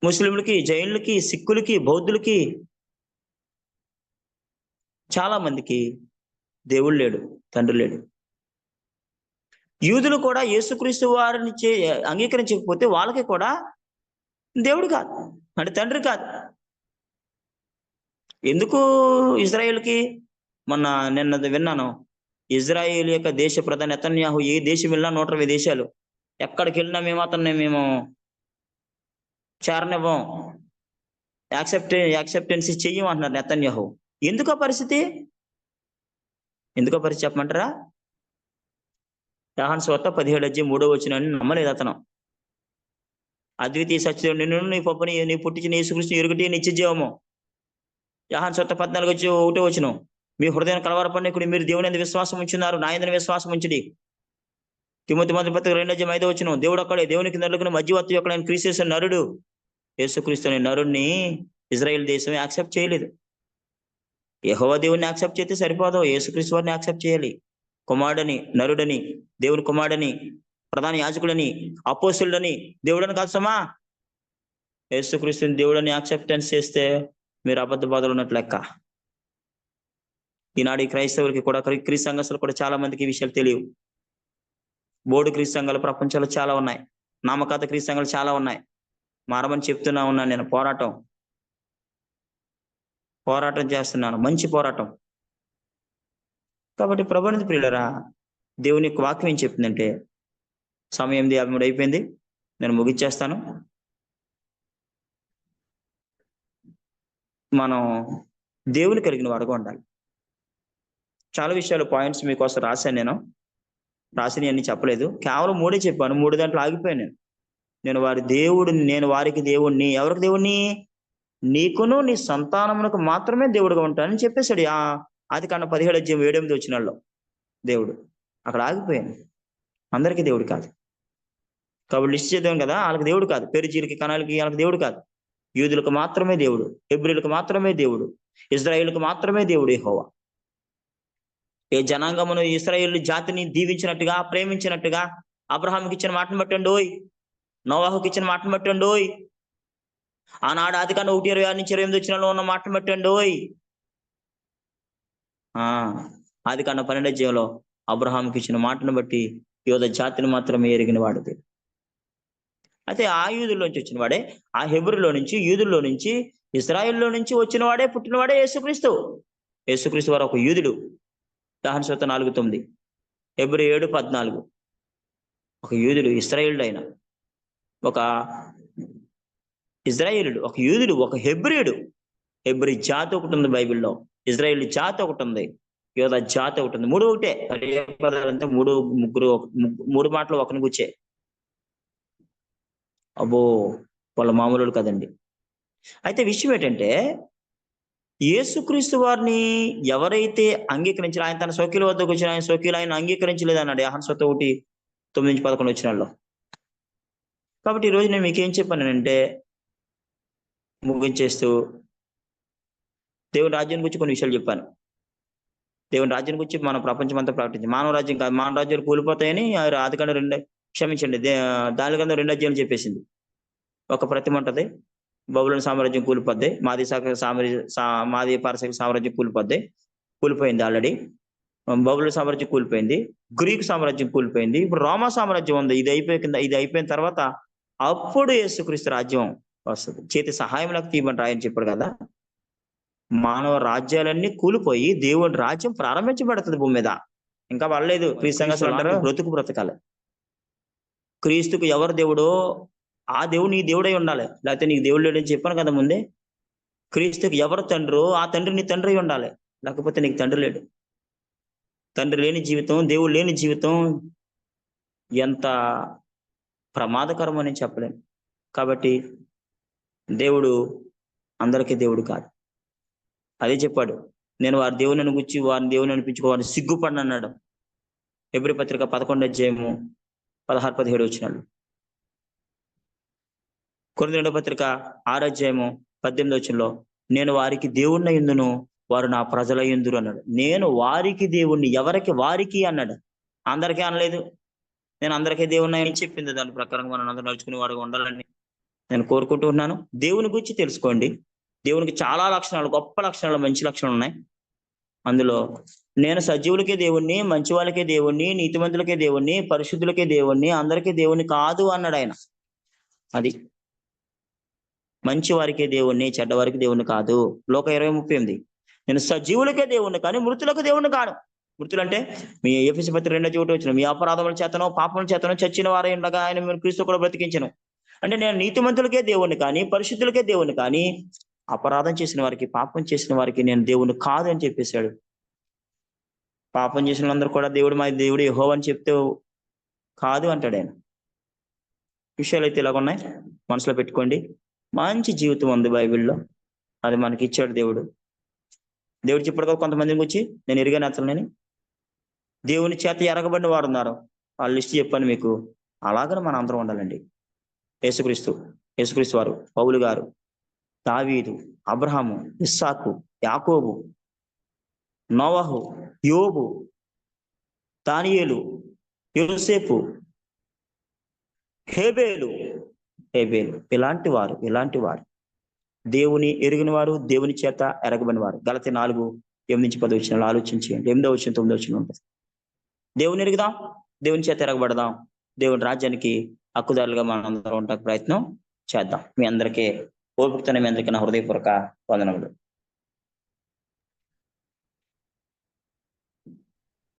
ముస్లింలకి, జైన్లకి, సిక్కులకి, బౌద్ధులకి, చాలా మందికి దేవుడు లేడు, తండ్రి లేడు. యూదులు కూడా యేసుక్రీస్తు వారిని అంగీకరించకపోతే వాళ్ళకి కూడా దేవుడు కాదు, అంటే తండ్రి కాదు. ఎందుకు ఇజ్రాయేల్కి నిన్న విన్నాను, ఇజ్రాయేల్ యొక్క దేశ ప్రధాని నెతన్యాహు ఏ దేశం వెళ్ళినా 120 దేశాలు, ఎక్కడికి వెళ్ళినా మేము చేరనివ్వం, యాక్సెప్టెన్సీ చెయ్యం అంటున్నారు నెతన్యాహు. ఎందుకో పరిస్థితి చెప్పమంటారా? యోహాను సువార్త 17:3 నమ్మలేదు అతను. అద్వితీయ సత్యదేవుడు నిన్ను, నీ పప్పుని, నీ పుట్టించిన యేసుక్రీస్తుని ఎరుగుటి నిత్య జీవము. యోహాను సువార్త 14:1 మీ హృదయం కలవరపడినప్పుడు మీరు దేవుని యందు విశ్వాసం ఉంచున్నారు, నా యందు విశ్వాసం ఉంచుడి. తిమోతి 2:5 దేవుడు ఒక్కడే, దేవునికి నరులకు మధ్యవర్తి యొక్కడైన క్రీస్తు నరుడు. యేసుక్రీస్తు అనే నరుడిని ఇజ్రాయెల్ దేశం యాక్సెప్ట్ చేయలేదు. యెహోవా దేవుడిని యాక్సెప్ట్ చేస్తే సరిపోదు, యేసుక్రీస్తు వారిని యాక్సెప్ట్ చేయాలి. కుమారుడని, నరుడని, దేవుని కుమారుడని, ప్రధాన యాజకుడని, అపోస్తులుడని, దేవుడని కాదు సమా. యేసుక్రీస్తుని దేవుడని యాక్సెప్టెన్స్ చేస్తే మీరు అబద్ధ బాధలు ఉన్నట్లు లెక్క. ఈనాడు ఈ క్రైస్తవులకి కూడా, క్రీస్తు సంఘస్థులు కూడా చాలా మందికి ఈ విషయాలు తెలియవు. బోర్డు క్రీస్తు సంఘాలు ప్రపంచంలో చాలా ఉన్నాయి, నామకాత క్రీస్తు సంఘాలు చాలా ఉన్నాయి. మారమని చెప్తున్నా ఉన్నాను నేను. పోరాటం చేస్తున్నాను, మంచి పోరాటం. కాబట్టి ప్రభువుని ప్రియులరా, దేవుని యొక్క వాక్యం ఏం చెప్తుందంటే, సమయం 8:53 అయిపోయింది, నేను ముగిచ్చేస్తాను. మనం దేవుని కలిగిన వాడుగా ఉండాలి. చాలా విషయాలు పాయింట్స్ మీకోసం రాశాను, రాసినవి అన్ని చెప్పలేదు, కేవలం 3 చెప్పాను. 3 దాంట్లో ఆగిపోయాను నేను వారి దేవుడిని, నేను వారికి దేవుణ్ణి. ఎవరికి దేవుణ్ణి? నీకును నీ సంతానమునకు మాత్రమే దేవుడుగా ఉంటానని చెప్పేశాడు ఆదికాండం 17:7-8 దేవుడు. అక్కడ ఆగిపోయాను. అందరికీ దేవుడు కాదు. కాబట్టి లిస్ట్ చేద్దాం కదా, వాళ్ళకి దేవుడు కాదు. పెరిజీలకి, కనాలకి, వాళ్ళకి దేవుడు కాదు. యూదులకు మాత్రమే దేవుడు, హెబ్రీలకు మాత్రమే దేవుడు, ఇజ్రాయేలుకు మాత్రమే దేవుడు యెహోవా. ఏ జనాంగమును ఇశ్రాయేలు జాతిని దీవించినట్టుగా, ప్రేమించినట్టుగా అబ్రహాంకి ఇచ్చిన మాటను బట్టండి, నోవాహుకి ఇచ్చిన మాటను బట్టండి, ఆనాడు ఆదికాండం 1:26-28 ఉన్న మాటను బట్టండి. ఆదికాండం 12 అబ్రహాంకి ఇచ్చిన మాటను బట్టి యోధ జాతిని మాత్రమే ఎరిగిన వాడిది. అయితే ఆ యూదుల్లోంచి వచ్చిన వాడే, ఆ హెబ్రీలో నుంచి, యూదుల్లో నుంచి, ఇశ్రాయేల్లో నుంచి వచ్చిన వాడే, పుట్టినవాడే యేసుక్రీస్తు. యేసుక్రీస్తు వారు ఒక యూదుడు. యోహాను సువార్త 4:9, హెబ్రీ 7:14. ఒక యూదుడు, ఇశ్రాయేలుడు అయిన ఒక ఇజ్రాయేలుడు, ఒక యూదుడు, ఒక హెబ్రీయుడు. హెబ్రీ జాతి ఒకటి ఉంది బైబిల్లో, ఇజ్రాయేల్ జాతి ఒకటి ఉంది, యోధ జాతి ఒకటి ఉంది. 3 ఒకటే. పదాలంటే 3 మాటలు ఒకరిని కూర్చే. అబ్బో, వాళ్ళ మామూలు కదండి. అయితే విషయం ఏంటంటే, యేసుక్రీస్తు వారిని ఎవరైతే అంగీకరించారో, ఆయన తన స్వకీయుల వద్దకు వచ్చిన ఆయన స్వకీయులు ఆయన అంగీకరించలేదు అన్నాడు యోహాను సువార్త 1:9-11. కాబట్టి ఈరోజు నేను మీకేం చెప్పానంటే, ముగించేస్తూ దేవుని రాజ్యం గురించి కొన్ని విషయాలు చెప్పాను. దేవుని రాజ్యం గురించి మన ప్రపంచం అంతా ప్రకటించి, మానవ రాజ్యం కాదు, మానవ రాజ్యాలు కూలిపోతాయని ఆదికాండం 2 క్షమించండి, దానికంతా 2 అధ్యాయాలు చెప్పేసింది. ఒక ప్రతిమ ఉంటది, బబులోను సామ్రాజ్యం కూలిపోద్ది, మాది పారసీక సామ్రాజ్యం కూలిపోయింది ఆల్రెడీ. బబుల్ సామ్రాజ్యం కూలిపోయింది, గ్రీకు సామ్రాజ్యం కూలిపోయింది, ఇప్పుడు రోమా సామ్రాజ్యం ఉంది. ఇది అయిపోయిన తర్వాత అప్పుడు యేసుక్రీస్తు రాజ్యం వస్తుంది. చేతి సహాయం నాకు తీయమని రాయని చెప్పాడు కదా. మానవ రాజ్యాలన్నీ కూలిపోయి దేవుని రాజ్యం ప్రారంభించబడుతుంది భూమి మీద. ఇంకా పడలేదు. క్రీస్తు సంఘస్థులు అంటారు బ్రతుకు బ్రతకాలి. క్రీస్తుకు ఎవరు దేవుడో ఆ దేవుడు నీ దేవుడై ఉండాలి, లేకపోతే నీకు దేవుడు లేడని చెప్పాను కదా ముందే. క్రీస్తుకు ఎవరు తండ్రో ఆ తండ్రి నీ తండ్రి అయి ఉండాలి, లేకపోతే నీకు తండ్రి లేడు. తండ్రి లేని జీవితం, దేవుడు లేని జీవితం ఎంత ప్రమాదకరం అని చెప్పలేను. కాబట్టి దేవుడు అందరికీ దేవుడు కాదు. అదే చెప్పాడు, నేను వారి దేవుని గురించి వారిని దేవుని అనిపించుకో వారిని సిగ్గుపడిన అన్నాడు. హెబ్రీ పత్రిక 11:16-17 వచనాలు. కొరింథీ 2వ పత్రిక 6:18 వచనంలో నేను వారికి దేవుణ్ణి యుందును, వారు నా ప్రజల యుందురు అన్నాడు. నేను వారికి దేవుణ్ణి, ఎవరికి? వారికి అన్నాడు, అందరికీ అనలేదు. నేను అందరికీ దేవుణ్ణి అని చెప్పింది. దాని ప్రకారం మనం అందరూ నడుచుకునే వాడుగా ఉండాలని నేను కోరుకుంటూ ఉన్నాను. దేవుని గురించి తెలుసుకోండి. దేవునికి చాలా లక్షణాలు, గొప్ప లక్షణాలు, మంచి లక్షణాలు ఉన్నాయి. అందులో నేను సజీవులకే దేవుణ్ణి, మంచి వాళ్ళకే దేవుణ్ణి, నీతిమంతులకే దేవుణ్ణి, పరిశుద్ధులకే దేవుణ్ణి, అందరికీ దేవుణ్ణి కాదు అన్నాడు ఆయన. అది మంచి వారికే దేవుణ్ణి, చెడ్డవారికి దేవుణ్ణి కాదు. లోక 20:38 నేను సజీవులకే దేవుణ్ణి కానీ మృతులకు దేవుణ్ణి కాను. మృతులు అంటే మీ ఎఫెసీ పత్రిక 2:1 వచ్చిన మీ అపరాధముల చేతనో పాపముల చేతనో చచ్చిన వారై ఉండగా ఆయన మీరు క్రీస్తు కూడా బ్రతికించను. అంటే నేను నీతిమంతులకే దేవుణ్ణి కానీ పరిశుద్ధులకే దేవుణ్ణి కానీ అపరాధం చేసిన వారికి, పాపం చేసిన వారికి నేను దేవుణ్ణి కాదు అని చెప్పేశాడు. పాపం చేసిన వాళ్ళందరూ కూడా దేవుడు మా దేవుడు యెహోవా అని చెప్తే కాదు అంటాడు ఆయన. విషయాలు అయితే ఇలాగ ఉన్నాయి, మనసులో పెట్టుకోండి. మంచి జీవితం ఉంది బైబిల్లో, అది మనకి ఇచ్చాడు దేవుడు. దేవుడు చెప్పాడు కదా కొంతమందిని గురించి, నేను ఎరిగాను అతలని, దేవుని చేత ఎరగబడిన వారు ఉన్నారు, వాళ్ళ లిస్ట్ చెప్పాను మీకు. అలాగనే మనం అందరం ఉండాలండి. యేసుక్రీస్తు వారు, పౌలు గారు, దావీదు, అబ్రహాము, ఇస్సాకు, యాకోబు, నోవహు, యోబు, దానియేలు, యోసేపు, హేబేలు ఇలాంటి వారు దేవుని ఎరిగిన వారు, దేవుని చేత ఎరగబడిన వారు. గలతీ 4:8-10 వచనాలు ఆలోచించేయండి. 8వ వచనం 9వ వచనం ఉంటుంది. దేవుని ఎరుగుదాం, దేవుని చేత ఎరగబడదాం, దేవుని రాజ్యానికి హక్కుదారులుగా మనం అందరం ఉండడానికి ప్రయత్నం చేద్దాం. మీ అందరికీ ఓపికతోనే మీ అందరికీ నా హృదయపూర్వక వందనములు.